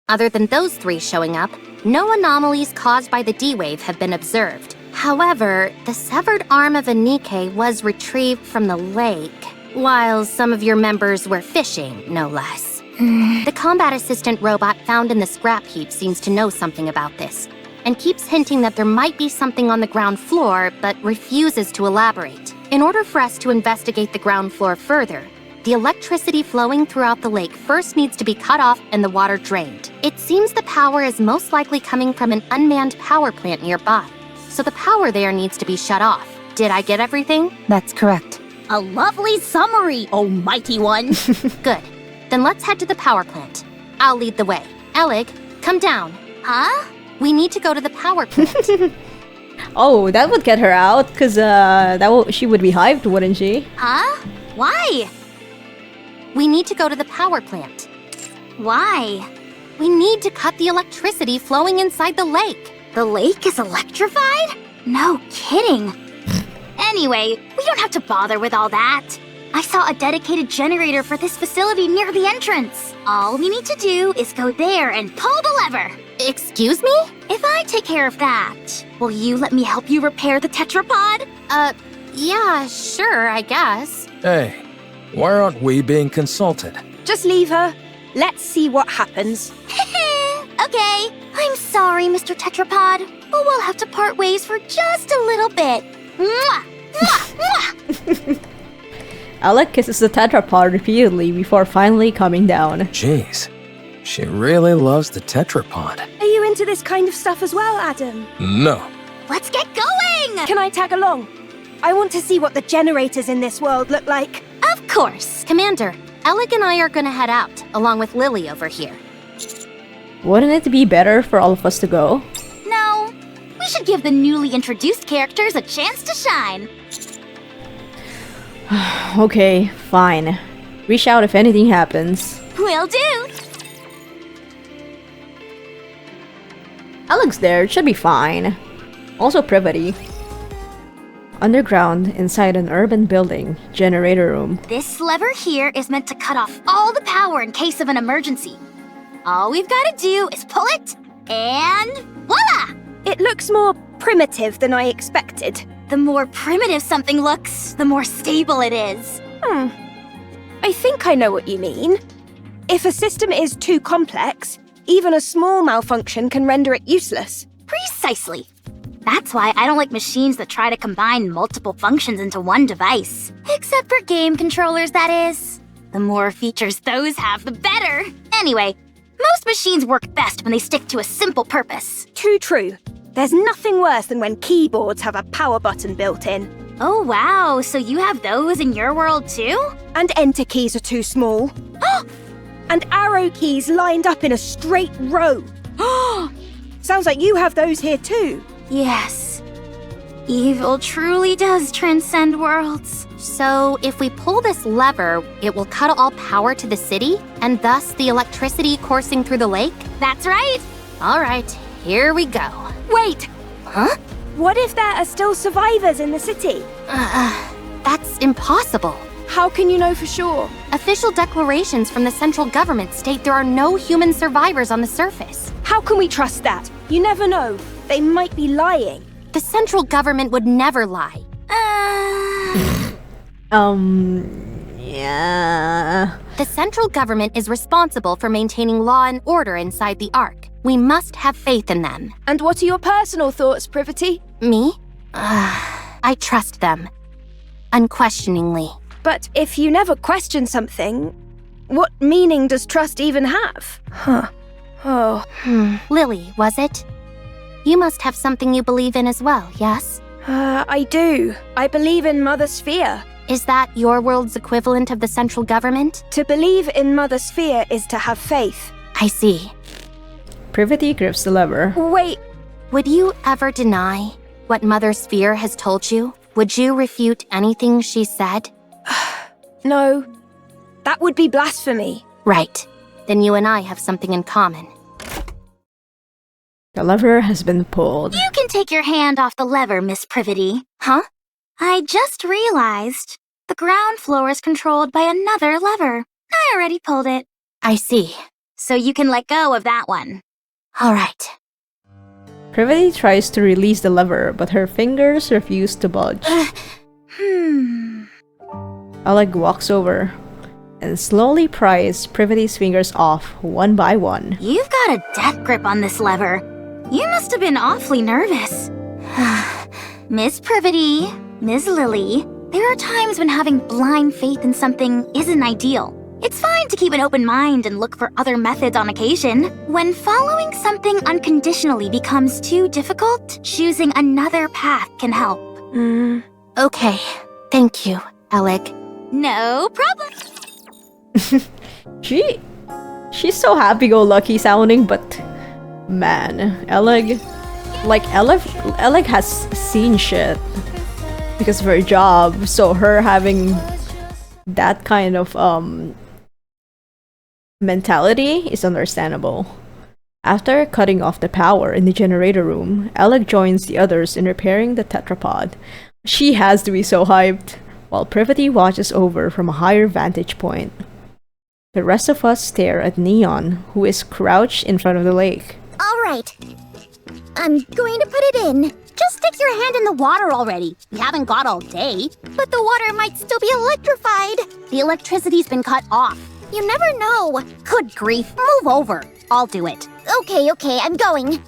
Other than those three showing up, no anomalies caused by the D-Wave have been observed. However, the severed arm of a Nikke was retrieved from the lake, while some of your members were fishing, no less. The combat assistant robot found in the scrap heap seems to know something about this, and keeps hinting that there might be something on the ground floor, but refuses to elaborate. In order for us to investigate the ground floor further, the electricity flowing throughout the lake first needs to be cut off and the water drained. It seems the power is most likely coming from an unmanned power plant nearby, so the power there needs to be shut off. Did I get everything? That's correct. A lovely summary, oh mighty one. Good. Then let's head to the power plant. I'll lead the way. Elig, come down. Huh? We need to go to the power plant. Oh, that would get her out, because she would be hyped, wouldn't she? Huh? Why? We need to go to the power plant. Why? We need to cut the electricity flowing inside the lake. The lake is electrified? No kidding. Anyway, we don't have to bother with all that. I saw a dedicated generator for this facility near the entrance. All we need to do is go there and pull the lever. Excuse me? If I take care of that, will you let me help you repair the tetrapod? Yeah, sure, I guess. Hey, why aren't we being consulted? Just leave her. Let's see what happens. Okay. I'm sorry, Mr. Tetrapod, but we'll have to part ways for just a little bit. Mwah! Mwah! Mwah! Alec kisses the tetrapod repeatedly before finally coming down. Jeez, she really loves the tetrapod. Are you into this kind of stuff as well, Adam? No. Let's get going! Can I tag along? I want to see what the generators in this world look like. Of course. Commander, Elig and I are gonna head out, along with Lily over here. Wouldn't it be better for all of us to go? No. We should give the newly introduced characters a chance to shine. Okay, fine. Reach out if anything happens. Will do. Alec's there, it should be fine. Also privity. Underground, inside an urban building, generator room. This lever here is meant to cut off all the power in case of an emergency. All we've got to do is pull it, and voila! It looks more primitive than I expected. The more primitive something looks, the more stable it is. I think I know what you mean. If a system is too complex, even a small malfunction can render it useless. Precisely. That's why I don't like machines that try to combine multiple functions into one device. Except for game controllers, that is. The more features those have, the better. Anyway, most machines work best when they stick to a simple purpose. Too true. There's nothing worse than when keyboards have a power button built in. Oh wow, so you have those in your world too? And enter keys are too small. And arrow keys lined up in a straight row. Sounds like you have those here too. Yes. Evil truly does transcend worlds. So, if we pull this lever, it will cut all power to the city, and thus the electricity coursing through the lake? That's right. All right, here we go. Wait! Huh? What if there are still survivors in the city? That's impossible. How can you know for sure? Official declarations from the central government state there are no human survivors on the surface. How can we trust that? You never know. They might be lying. The central government would never lie. Yeah. The central government is responsible for maintaining law and order inside the Ark. We must have faith in them. And what are your personal thoughts, Privity? Me? I trust them. Unquestioningly. But if you never question something, what meaning does trust even have? Lily, was it? You must have something you believe in as well, yes? I do. I believe in Mother Sphere. Is that your world's equivalent of the central government? To believe in Mother Sphere is to have faith. I see. Privity grips the lever. Wait. Would you ever deny what Mother Sphere has told you? Would you refute anything she said? No. That would be blasphemy. Right. Then you and I have something in common. The lever has been pulled. You can take your hand off the lever, Miss Privity. Huh? I just realized the ground floor is controlled by another lever. I already pulled it. I see. So you can let go of that one. All right. Privity tries to release the lever, but her fingers refuse to budge. Alec walks over and slowly pries Privity's fingers off one by one. You've got a death grip on this lever. You must have been awfully nervous. Miss Privity, Ms. Lily, there are times when having blind faith in something isn't ideal. It's fine to keep an open mind and look for other methods on occasion. When following something unconditionally becomes too difficult, choosing another path can help. Okay, thank you, Alec. No problem. She's so happy-go-lucky sounding, but man, Alec has seen shit because of her job, so her having that kind of mentality is understandable. After cutting off the power in the generator room, Alec joins the others in repairing the tetrapod. She has to be so hyped, while Privity watches over from a higher vantage point. The rest of us stare at Neon, who is crouched in front of the lake. Alright. I'm going to put it in. Just stick your hand in the water already. We haven't got all day. But the water might still be electrified. The electricity's been cut off. You never know. Good grief, move over. I'll do it. Okay, I'm going.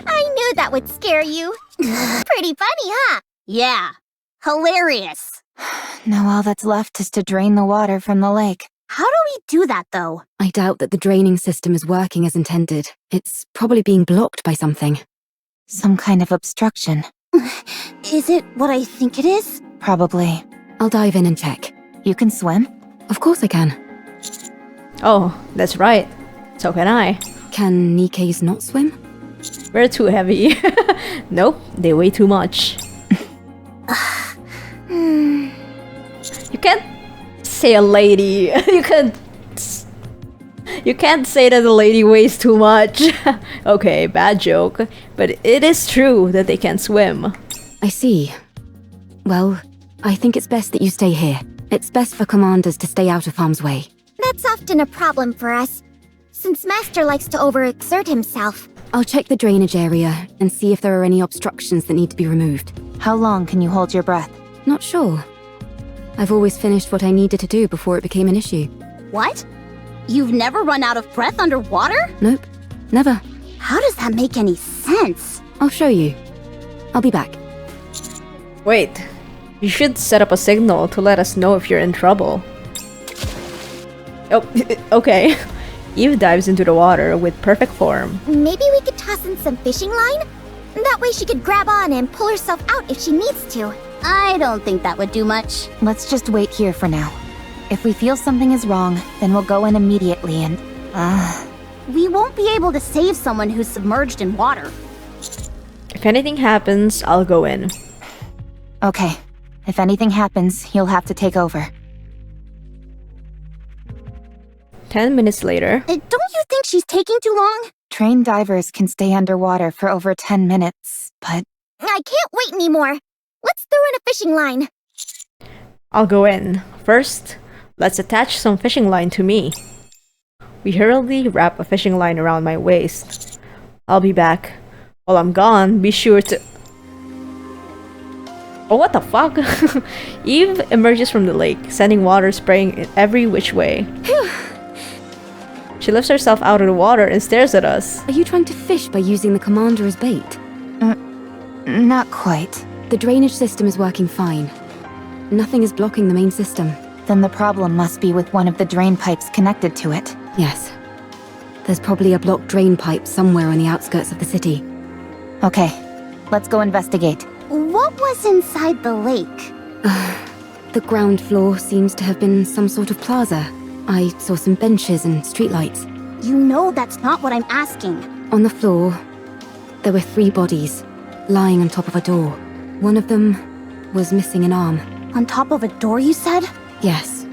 I knew that would scare you. Pretty funny, huh? Yeah, hilarious. Now all that's left is to drain the water from the lake. How do we do that, though? I doubt that the draining system is working as intended. It's probably being blocked by something. Some kind of obstruction. Is it what I think it is? Probably. I'll dive in and check. You can swim? Of course I can. Oh, that's right. So can I. Can Nikke's not swim? We're too heavy. Nope, they weigh too much. You can't say a lady. You can't say that a lady weighs too much. Okay, bad joke. But it is true that they can swim. I see. Well, I think it's best that you stay here. It's best for commanders to stay out of harm's way. That's often a problem for us, since Master likes to overexert himself. I'll check the drainage area and see if there are any obstructions that need to be removed. How long can you hold your breath? Not sure. I've always finished what I needed to do before it became an issue. What? You've never run out of breath underwater? Nope, never. How does that make any sense? I'll show you. I'll be back. Wait, you should set up a signal to let us know if you're in trouble. Oh, okay. Eve dives into the water with perfect form. Maybe we could toss in some fishing line? That way she could grab on and pull herself out if she needs to. I don't think that would do much. Let's just wait here for now. If we feel something is wrong, then we'll go in immediately and... We won't be able to save someone who's submerged in water. If anything happens, I'll go in. Okay. If anything happens, you'll have to take over. 10 minutes later. Don't you think she's taking too long? Trained divers can stay underwater for over 10 minutes, but... I can't wait anymore. Let's throw in a fishing line. I'll go in. First, let's attach some fishing line to me. We hurriedly wrap a fishing line around my waist. I'll be back. While I'm gone, be sure to... Oh, what the fuck? Eve emerges from the lake, sending water spraying in every which way. She lifts herself out of the water and stares at us. Are you trying to fish by using the commander as bait? Not quite. The drainage system is working fine. Nothing is blocking the main system. Then the problem must be with one of the drain pipes connected to it. Yes. There's probably a blocked drain pipe somewhere on the outskirts of the city. Okay, let's go investigate. What was inside the lake? The ground floor seems to have been some sort of plaza. I saw some benches and streetlights. You know that's not what I'm asking. On the floor, there were 3 bodies, lying on top of a door. One of them was missing an arm. On top of a door, you said? Yes.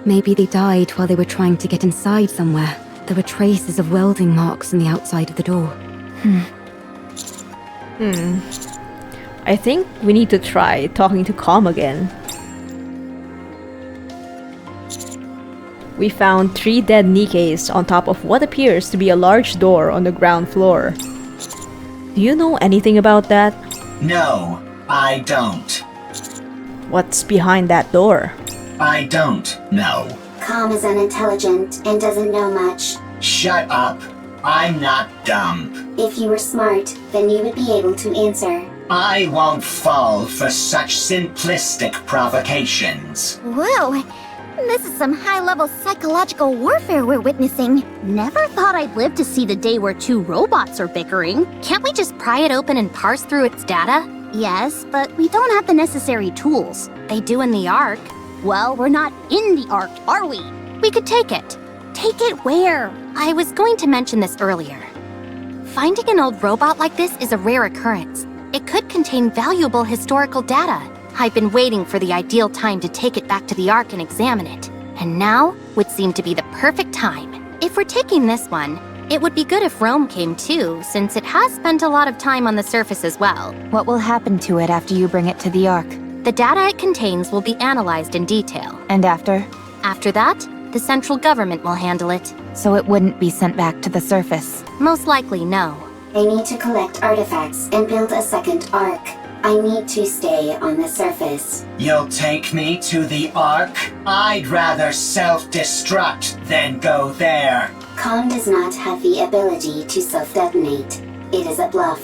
Maybe they died while they were trying to get inside somewhere. There were traces of welding marks on the outside of the door. I think we need to try talking to Calm again. We found 3 dead Nikkes on top of what appears to be a large door on the ground floor. Do you know anything about that? No, I don't. What's behind that door? I don't know. Calm is unintelligent and doesn't know much. Shut up. I'm not dumb. If you were smart, then you would be able to answer. I won't fall for such simplistic provocations. Whoa, This is some high-level psychological warfare we're witnessing. Never thought I'd live to see the day where two robots are bickering. Can't we just pry it open and parse through its data? Yes, but we don't have the necessary tools. They do in the Ark. Well, we're not in the Ark, are we? We could take it. Take it where? I was going to mention this earlier. Finding an old robot like this is a rare occurrence. It could contain valuable historical data. I've been waiting for the ideal time to take it back to the Ark and examine it. And now would seem to be the perfect time. If we're taking this one, it would be good if Rome came too, since it has spent a lot of time on the surface as well. What will happen to it after you bring it to the Ark? The data it contains will be analyzed in detail. And after? After that, the central government will handle it. So it wouldn't be sent back to the surface? Most likely, no. I need to collect artifacts and build a second Ark. I need to stay on the surface. You'll take me to the Ark? I'd rather self-destruct than go there. Com does not have the ability to self-detonate. It is a bluff.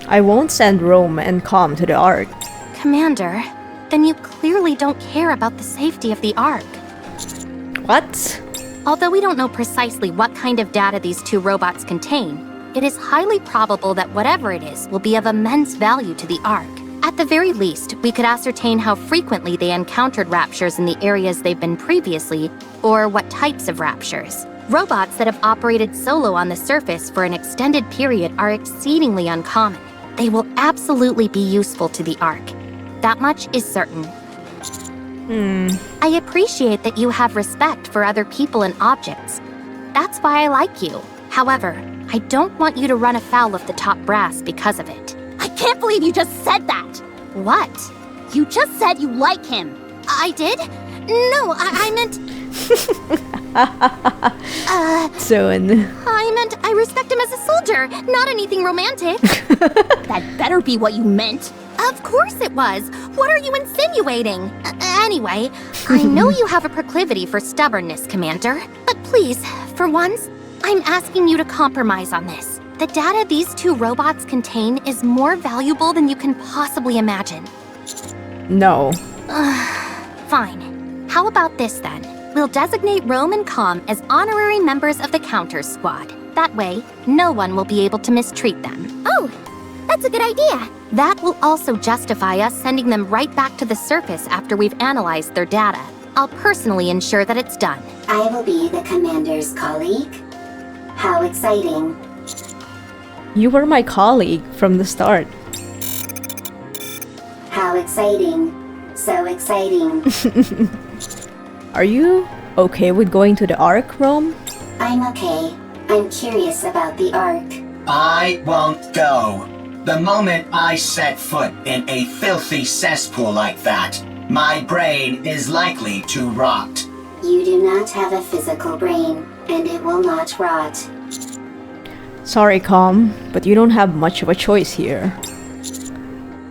I won't send Rome and Com to the Ark. Commander, then you clearly don't care about the safety of the Ark. What? Although we don't know precisely what kind of data these two robots contain, it is highly probable that whatever it is will be of immense value to the Ark. At the very least, we could ascertain how frequently they encountered raptures in the areas they've been previously, or what types of raptures. Robots that have operated solo on the surface for an extended period are exceedingly uncommon. They will absolutely be useful to the Ark. That much is certain. I appreciate that you have respect for other people and objects. That's why I like you. However, I don't want you to run afoul of the top brass because of it. I can't believe you just said that! What? You just said you like him. I did? No, I meant... Soon. I meant I respect him as a soldier, not anything romantic. That better be what you meant. Of course it was. What are you insinuating? Anyway, I know you have a proclivity for stubbornness, Commander. But please, for once, I'm asking you to compromise on this. The data these two robots contain is more valuable than you can possibly imagine. No. Fine. How about this then? We'll designate Rome and Com as honorary members of the Counters Squad. That way, no one will be able to mistreat them. Oh, that's a good idea. That will also justify us sending them right back to the surface after we've analyzed their data. I'll personally ensure that it's done. I will be the commander's colleague. How exciting. You were my colleague from the start. How exciting. So exciting. Are you okay with going to the Ark, Rome? I'm okay. I'm curious about the Ark. I won't go. The moment I set foot in a filthy cesspool like that, my brain is likely to rot. You do not have a physical brain, and it will not rot. Sorry, Com, but you don't have much of a choice here.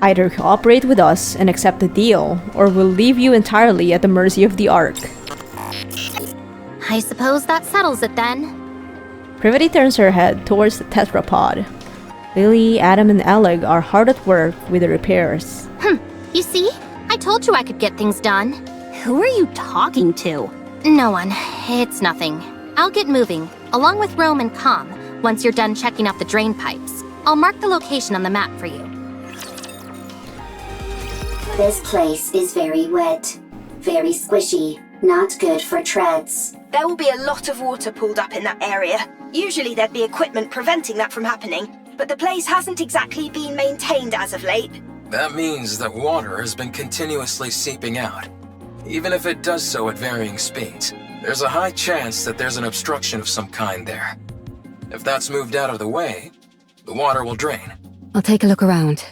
Either cooperate with us and accept the deal, or we'll leave you entirely at the mercy of the Ark. I suppose that settles it then. Privity turns her head towards the tetrapod. Lily, Adam, and Alec are hard at work with the repairs. You see? I told you I could get things done. Who are you talking to? No one. It's nothing. I'll get moving, along with Rome and Com, once you're done checking out the drain pipes. I'll mark the location on the map for you. This place is very wet. Very squishy. Not good for treads. There will be a lot of water pooled up in that area. Usually there'd be equipment preventing that from happening, but the place hasn't exactly been maintained as of late. That means that water has been continuously seeping out. Even if it does so at varying speeds, there's a high chance that there's an obstruction of some kind there. If that's moved out of the way, the water will drain. I'll take a look around.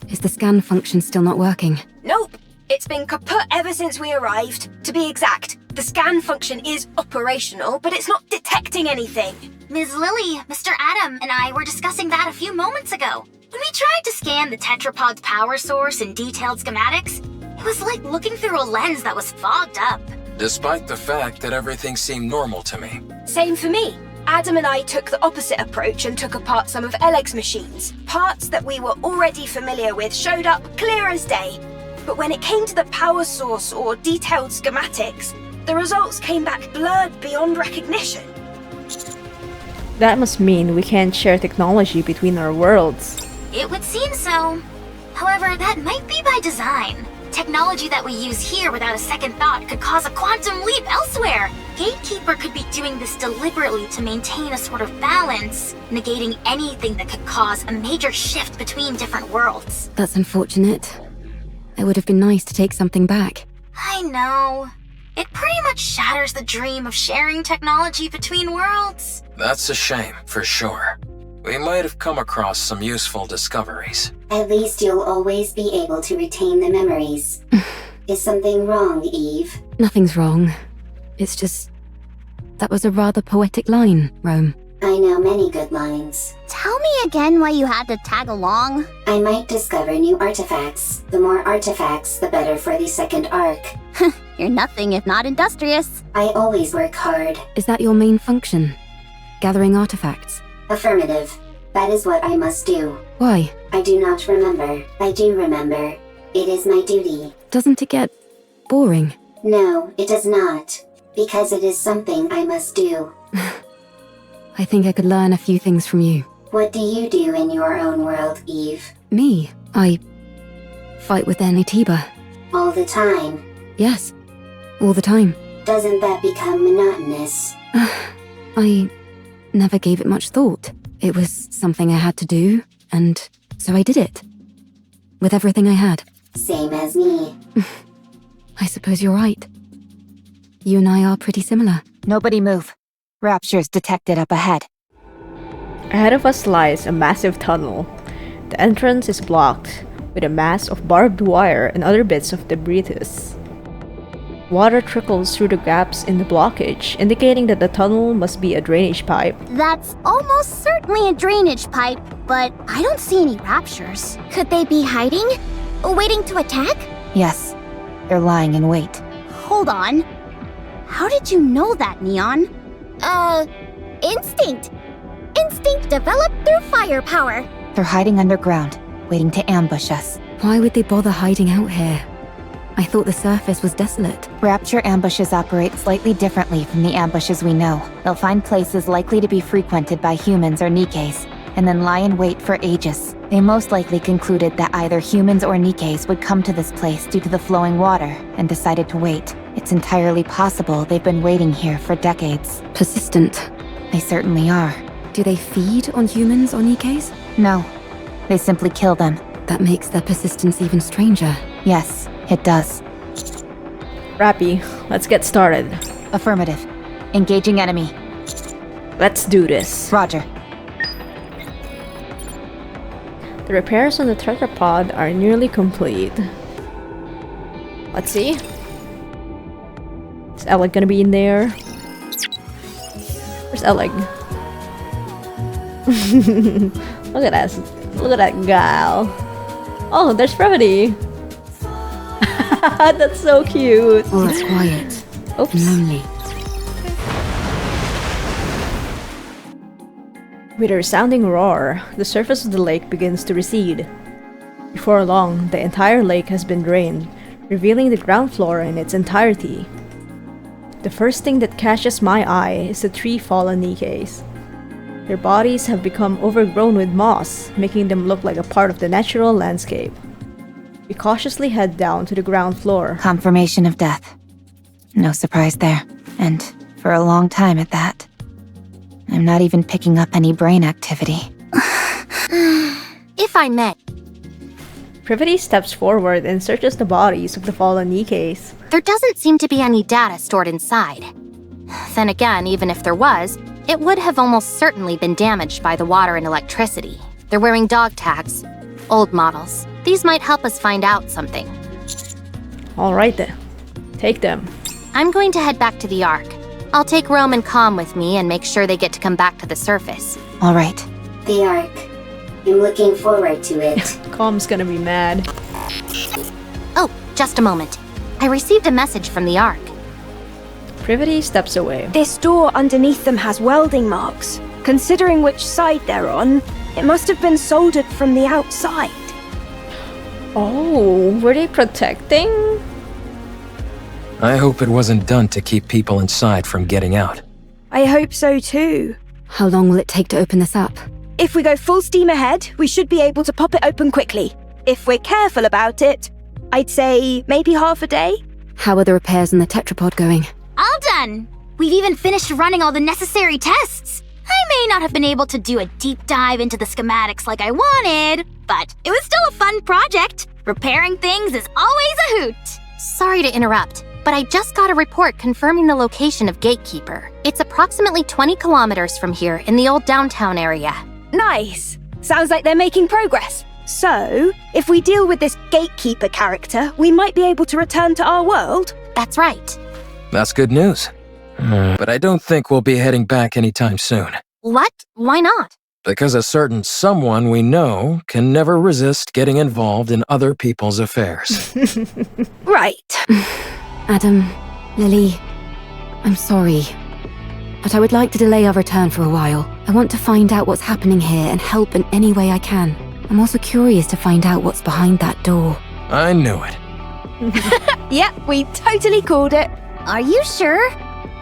Is the scan function still not working? Nope. It's been kaput ever since we arrived. To be exact, the scan function is operational, but it's not detecting anything. Ms. Lily, Mr. Adam, and I were discussing that a few moments ago. When we tried to scan the tetrapod's power source and detailed schematics, it was like looking through a lens that was fogged up. Despite the fact that everything seemed normal to me. Same for me. Adam and I took the opposite approach and took apart some of Alec's machines. Parts that we were already familiar with showed up clear as day. But when it came to the power source or detailed schematics, the results came back blurred beyond recognition. That must mean we can't share technology between our worlds. It would seem so. However, that might be by design. Technology that we use here without a second thought could cause a quantum leap elsewhere. Gatekeeper could be doing this deliberately to maintain a sort of balance, negating anything that could cause a major shift between different worlds. That's unfortunate. It would have been nice to take something back. I know. It pretty much shatters the dream of sharing technology between worlds. That's a shame, for sure. We might have come across some useful discoveries. At least you'll always be able to retain the memories. Is something wrong, Eve? Nothing's wrong. It's just... that was a rather poetic line, Rome. I know many good lines. Tell me again why you had to tag along. I might discover new artifacts. The more artifacts, the better for the second arc. You're nothing if not industrious. I always work hard. Is that your main function? Gathering artifacts? Affirmative. That is what I must do. Why? I do not remember. I do remember. It is my duty. Doesn't it get boring? No, it does not. Because it is something I must do. I think I could learn a few things from you. What do you do in your own world, Eve? Me? I fight with Anitiba. All the time? Yes. All the time. Doesn't that become monotonous? I never gave it much thought. It was something I had to do, and so I did it. With everything I had. Same as me. I suppose you're right. You and I are pretty similar. Nobody move. Raptures detected up ahead. Ahead of us lies a massive tunnel. The entrance is blocked with a mass of barbed wire and other bits of debris. Water trickles through the gaps in the blockage, indicating that the tunnel must be a drainage pipe. That's almost certainly a drainage pipe, but I don't see any raptures. Could they be hiding? Waiting to attack? Yes. They're lying in wait. Hold on. How did you know that, Neon? Instinct. Instinct developed through firepower. They're hiding underground, waiting to ambush us. Why would they bother hiding out here? I thought the surface was desolate. Rapture ambushes operate slightly differently from the ambushes we know. They'll find places likely to be frequented by humans or Nikkes, and then lie in wait for ages. They most likely concluded that either humans or Nikkes would come to this place due to the flowing water, and decided to wait. It's entirely possible they've been waiting here for decades. Persistent. They certainly are. Do they feed on humans or Nikkes? No. They simply kill them. That makes their persistence even stranger. Yes, it does. Rappy, let's get started. Affirmative. Engaging enemy. Let's do this. Roger. The repairs on the tetrapod are nearly complete. Let's see. Is Alec gonna be in there? Where's Alec? Look at us. Look at that gal. Oh, there's Brevity. That's so cute. Oh, that's quiet. Oops. And lonely. With a resounding roar, the surface of the lake begins to recede. Before long, the entire lake has been drained, revealing the ground floor in its entirety. The first thing that catches my eye is the 3 fallen Nikkes. Their bodies have become overgrown with moss, making them look like a part of the natural landscape. We cautiously head down to the ground floor. Confirmation of death. No surprise there. And for a long time at that. I'm not even picking up any brain activity. If I may. Privity steps forward and searches the bodies of the fallen Nikkes. There doesn't seem to be any data stored inside. Then again, even if there was, it would have almost certainly been damaged by the water and electricity. They're wearing dog tags. Old models. These might help us find out something. Alright then. Take them. I'm going to head back to the Ark. I'll take Rome and Calm with me and make sure they get to come back to the surface. All right. The Ark. I'm looking forward to it. Calm's gonna be mad. Oh, just a moment. I received a message from the Ark. Privity steps away. This door underneath them has welding marks. Considering which side they're on, it must have been soldered from the outside. Oh, were they protecting? I hope it wasn't done to keep people inside from getting out. I hope so too. How long will it take to open this up? If we go full steam ahead, we should be able to pop it open quickly. If we're careful about it, I'd say maybe half a day. How are the repairs in the tetrapod going? All done! We've even finished running all the necessary tests. I may not have been able to do a deep dive into the schematics like I wanted, but it was still a fun project. Repairing things is always a hoot. Sorry to interrupt, but I just got a report confirming the location of Gatekeeper. It's approximately 20 kilometers from here in the old downtown area. Nice. Sounds like they're making progress. So, if we deal with this Gatekeeper character, we might be able to return to our world? That's right. That's good news. But I don't think we'll be heading back anytime soon. What? Why not? Because a certain someone we know can never resist getting involved in other people's affairs. Right. Adam, Lily, I'm sorry. But I would like to delay our return for a while. I want to find out what's happening here and help in any way I can. I'm also curious to find out what's behind that door. I knew it. Yep, we totally called it. Are you sure?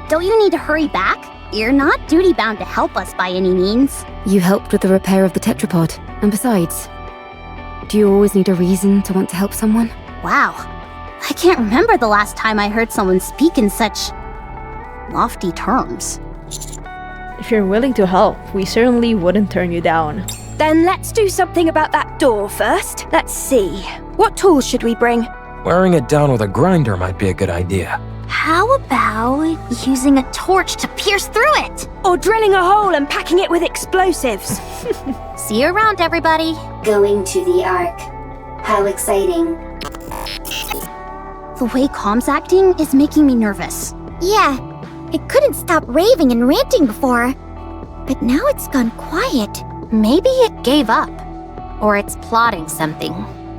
Don't you need to hurry back? You're not duty-bound to help us by any means. You helped with the repair of the tetrapod. And besides, do you always need a reason to want to help someone? Wow. I can't remember the last time I heard someone speak in such lofty terms. If you're willing to help, we certainly wouldn't turn you down. Then let's do something about that door first. Let's see. What tools should we bring? Wearing it down with a grinder might be a good idea. How about using a torch to pierce through it? Or drilling a hole and packing it with explosives? See you around, everybody. Going to the Ark. How exciting. The way Com's acting is making me nervous. Yeah, it couldn't stop raving and ranting before. But now it's gone quiet. Maybe it gave up. Or it's plotting something.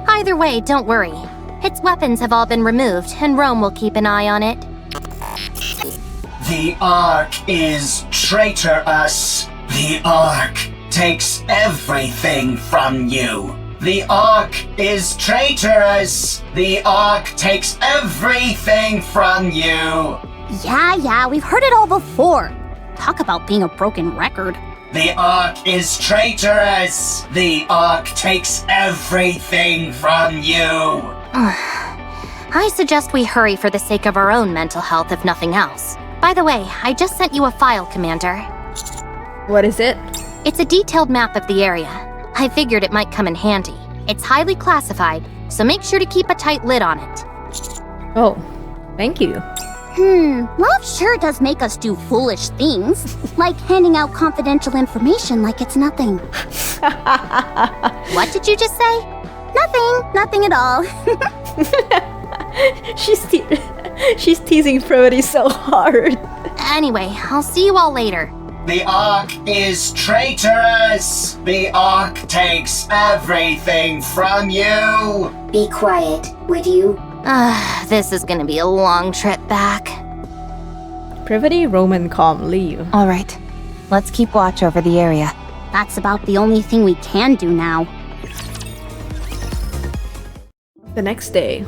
Either way, don't worry. Its weapons have all been removed, and Rome will keep an eye on it. The Ark is traitorous. The Ark takes everything from you. The Ark is traitorous. The Ark takes everything from you. Yeah, we've heard it all before. Talk about being a broken record. The Ark is traitorous. The Ark takes everything from you. I suggest we hurry for the sake of our own mental health, if nothing else. By the way, I just sent you a file, Commander. What is it? It's a detailed map of the area. I figured it might come in handy. It's highly classified, so make sure to keep a tight lid on it. Oh, thank you. Love sure does make us do foolish things. Like handing out confidential information like it's nothing. What did you just say? Nothing at all. She's teasing Brody so hard. Anyway, I'll see you all later. The Ark is traitorous. The Ark takes everything from you. Be quiet, would you? This is gonna be a long trip back. Privity, Rome, and Com leave. All right, let's keep watch over the area. That's about the only thing we can do now. The next day.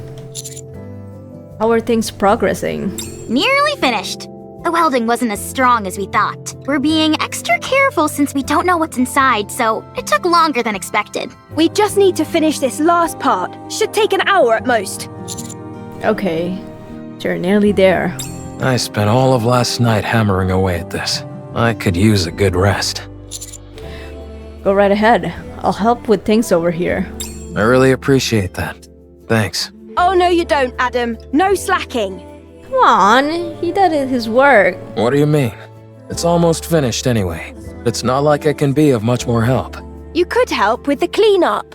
How are things progressing? Nearly finished. The welding wasn't as strong as we thought. We're being extra careful since we don't know what's inside, so it took longer than expected. We just need to finish this last part. Should take an hour at most. Okay, you're nearly there. I spent all of last night hammering away at this. I could use a good rest. Go right ahead. I'll help with things over here. I really appreciate that. Thanks. Oh, no you don't, Adam. No slacking. Come on, he did his work. What do you mean? It's almost finished anyway. It's not like I can be of much more help. You could help with the cleanup.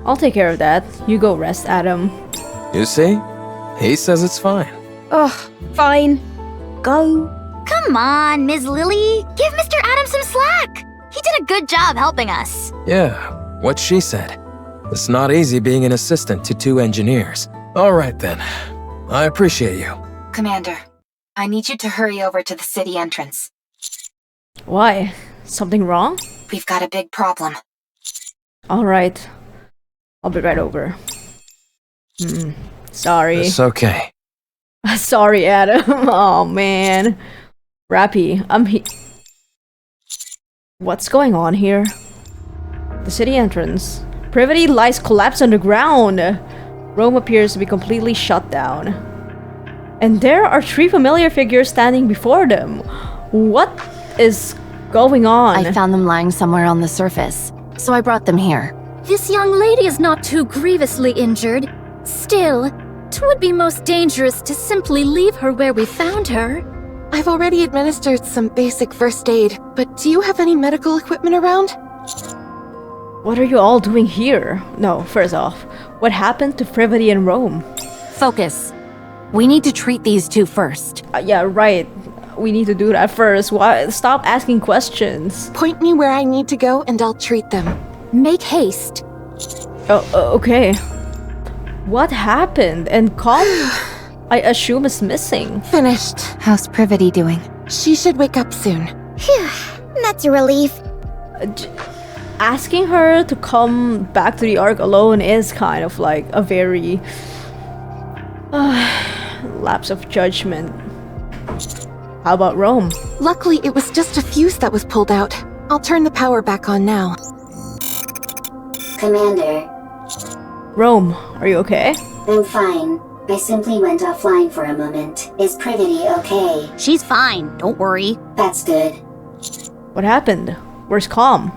I'll take care of that. You go rest, Adam. You see? He says it's fine. Ugh, fine. Go. Come on, Ms. Lily. Give Mr. Adams some slack. He did a good job helping us. Yeah, what she said. It's not easy being an assistant to two engineers. All right then. I appreciate you. Commander, I need you to hurry over to the city entrance. Why? Something wrong? We've got a big problem. All right. I'll be right over. Sorry. It's okay. Sorry, Adam. Oh, man. Rappy, What's going on here? The city entrance. Privity lies collapsed on the ground. Rome appears to be completely shut down. And there are 3 familiar figures standing before them. What is going on? I found them lying somewhere on the surface, so I brought them here. This young lady is not too grievously injured. Still, 'twould be most dangerous to simply leave her where we found her. I've already administered some basic first aid, but do you have any medical equipment around? What are you all doing here? No, first off, what happened to Privity in Rome? Focus. We need to treat these 2 first. Yeah, right. We need to do that first. Why? Stop asking questions. Point me where I need to go and I'll treat them. Make haste. Okay. What happened? And Calm, I assume, is missing. Finished. How's Privity doing? She should wake up soon. Phew, that's a relief. Asking her to come back to the Ark alone is kind of like a very lapse of judgment. How about Rome? Luckily, it was just a fuse that was pulled out. I'll turn the power back on now. Commander, Rome, are you okay? I'm fine. I simply went offline for a moment. Is Privity okay? She's fine, don't worry. That's good. What happened? Where's Calm?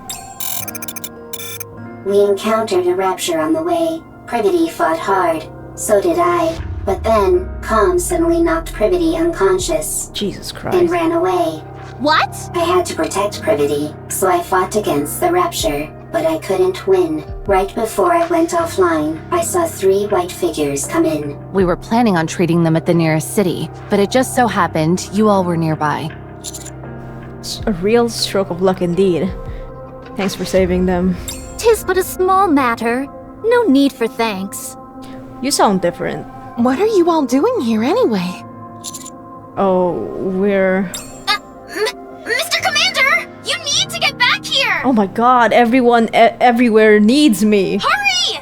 We encountered a rapture on the way. Privity fought hard. So did I. But then, Calm suddenly knocked Privity unconscious. Jesus Christ. And ran away. What? I had to protect Privity, so I fought against the rapture. But I couldn't win. Right before I went offline, I saw 3 white figures come in. We were planning on treating them at the nearest city, but it just so happened you all were nearby. It's a real stroke of luck indeed. Thanks for saving them. 'Tis but a small matter. No need for thanks. You sound different. What are you all doing here anyway? Oh, we're... Mr. Commander! You need to get back here! Oh my god, everyone everywhere needs me. Hurry!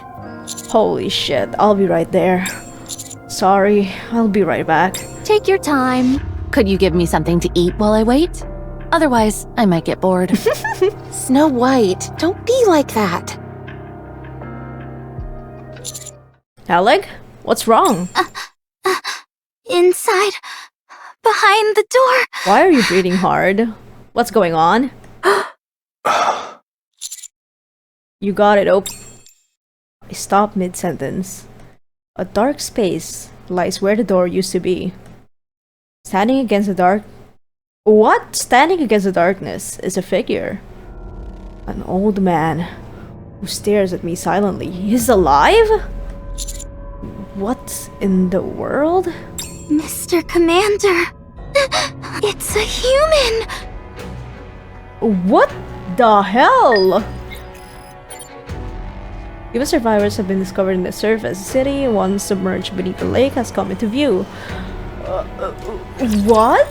Holy shit, I'll be right there. Sorry, I'll be right back. Take your time. Could you give me something to eat while I wait? Otherwise, I might get bored. Snow White, don't be like that. Alec, what's wrong? Inside. Behind the door. Why are you breathing hard? What's going on? You got it open. I stopped mid-sentence. A dark space lies where the door used to be. Standing against the dark... What? Standing against the darkness is a figure. An old man who stares at me silently. He's alive? What in the world? Mr. Commander. It's a human. What the hell? Human survivors have been discovered in the surface. The city, once submerged beneath the lake, has come into view. What?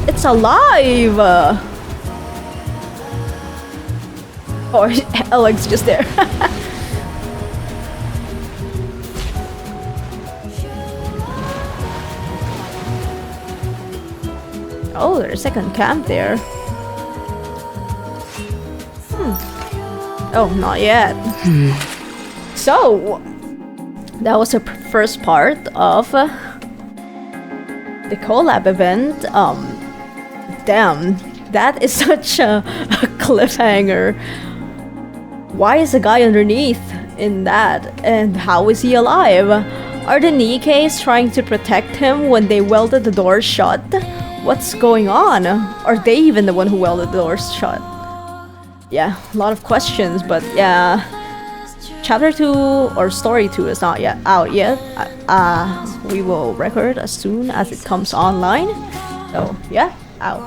It's alive! Or Alec's just there. Oh, there's a second camp there. Oh, not yet. So, that was the first part of the collab event. Damn, that is such a cliffhanger. Why is the guy underneath in that? And how is he alive? Are the Nikkes trying to protect him when they welded the door shut? What's going on? Are they even the one who welded the doors shut? Yeah, a lot of questions, but yeah. Chapter 2 or Story 2 is not yet out yet. We will record as soon as it comes online. So yeah, out.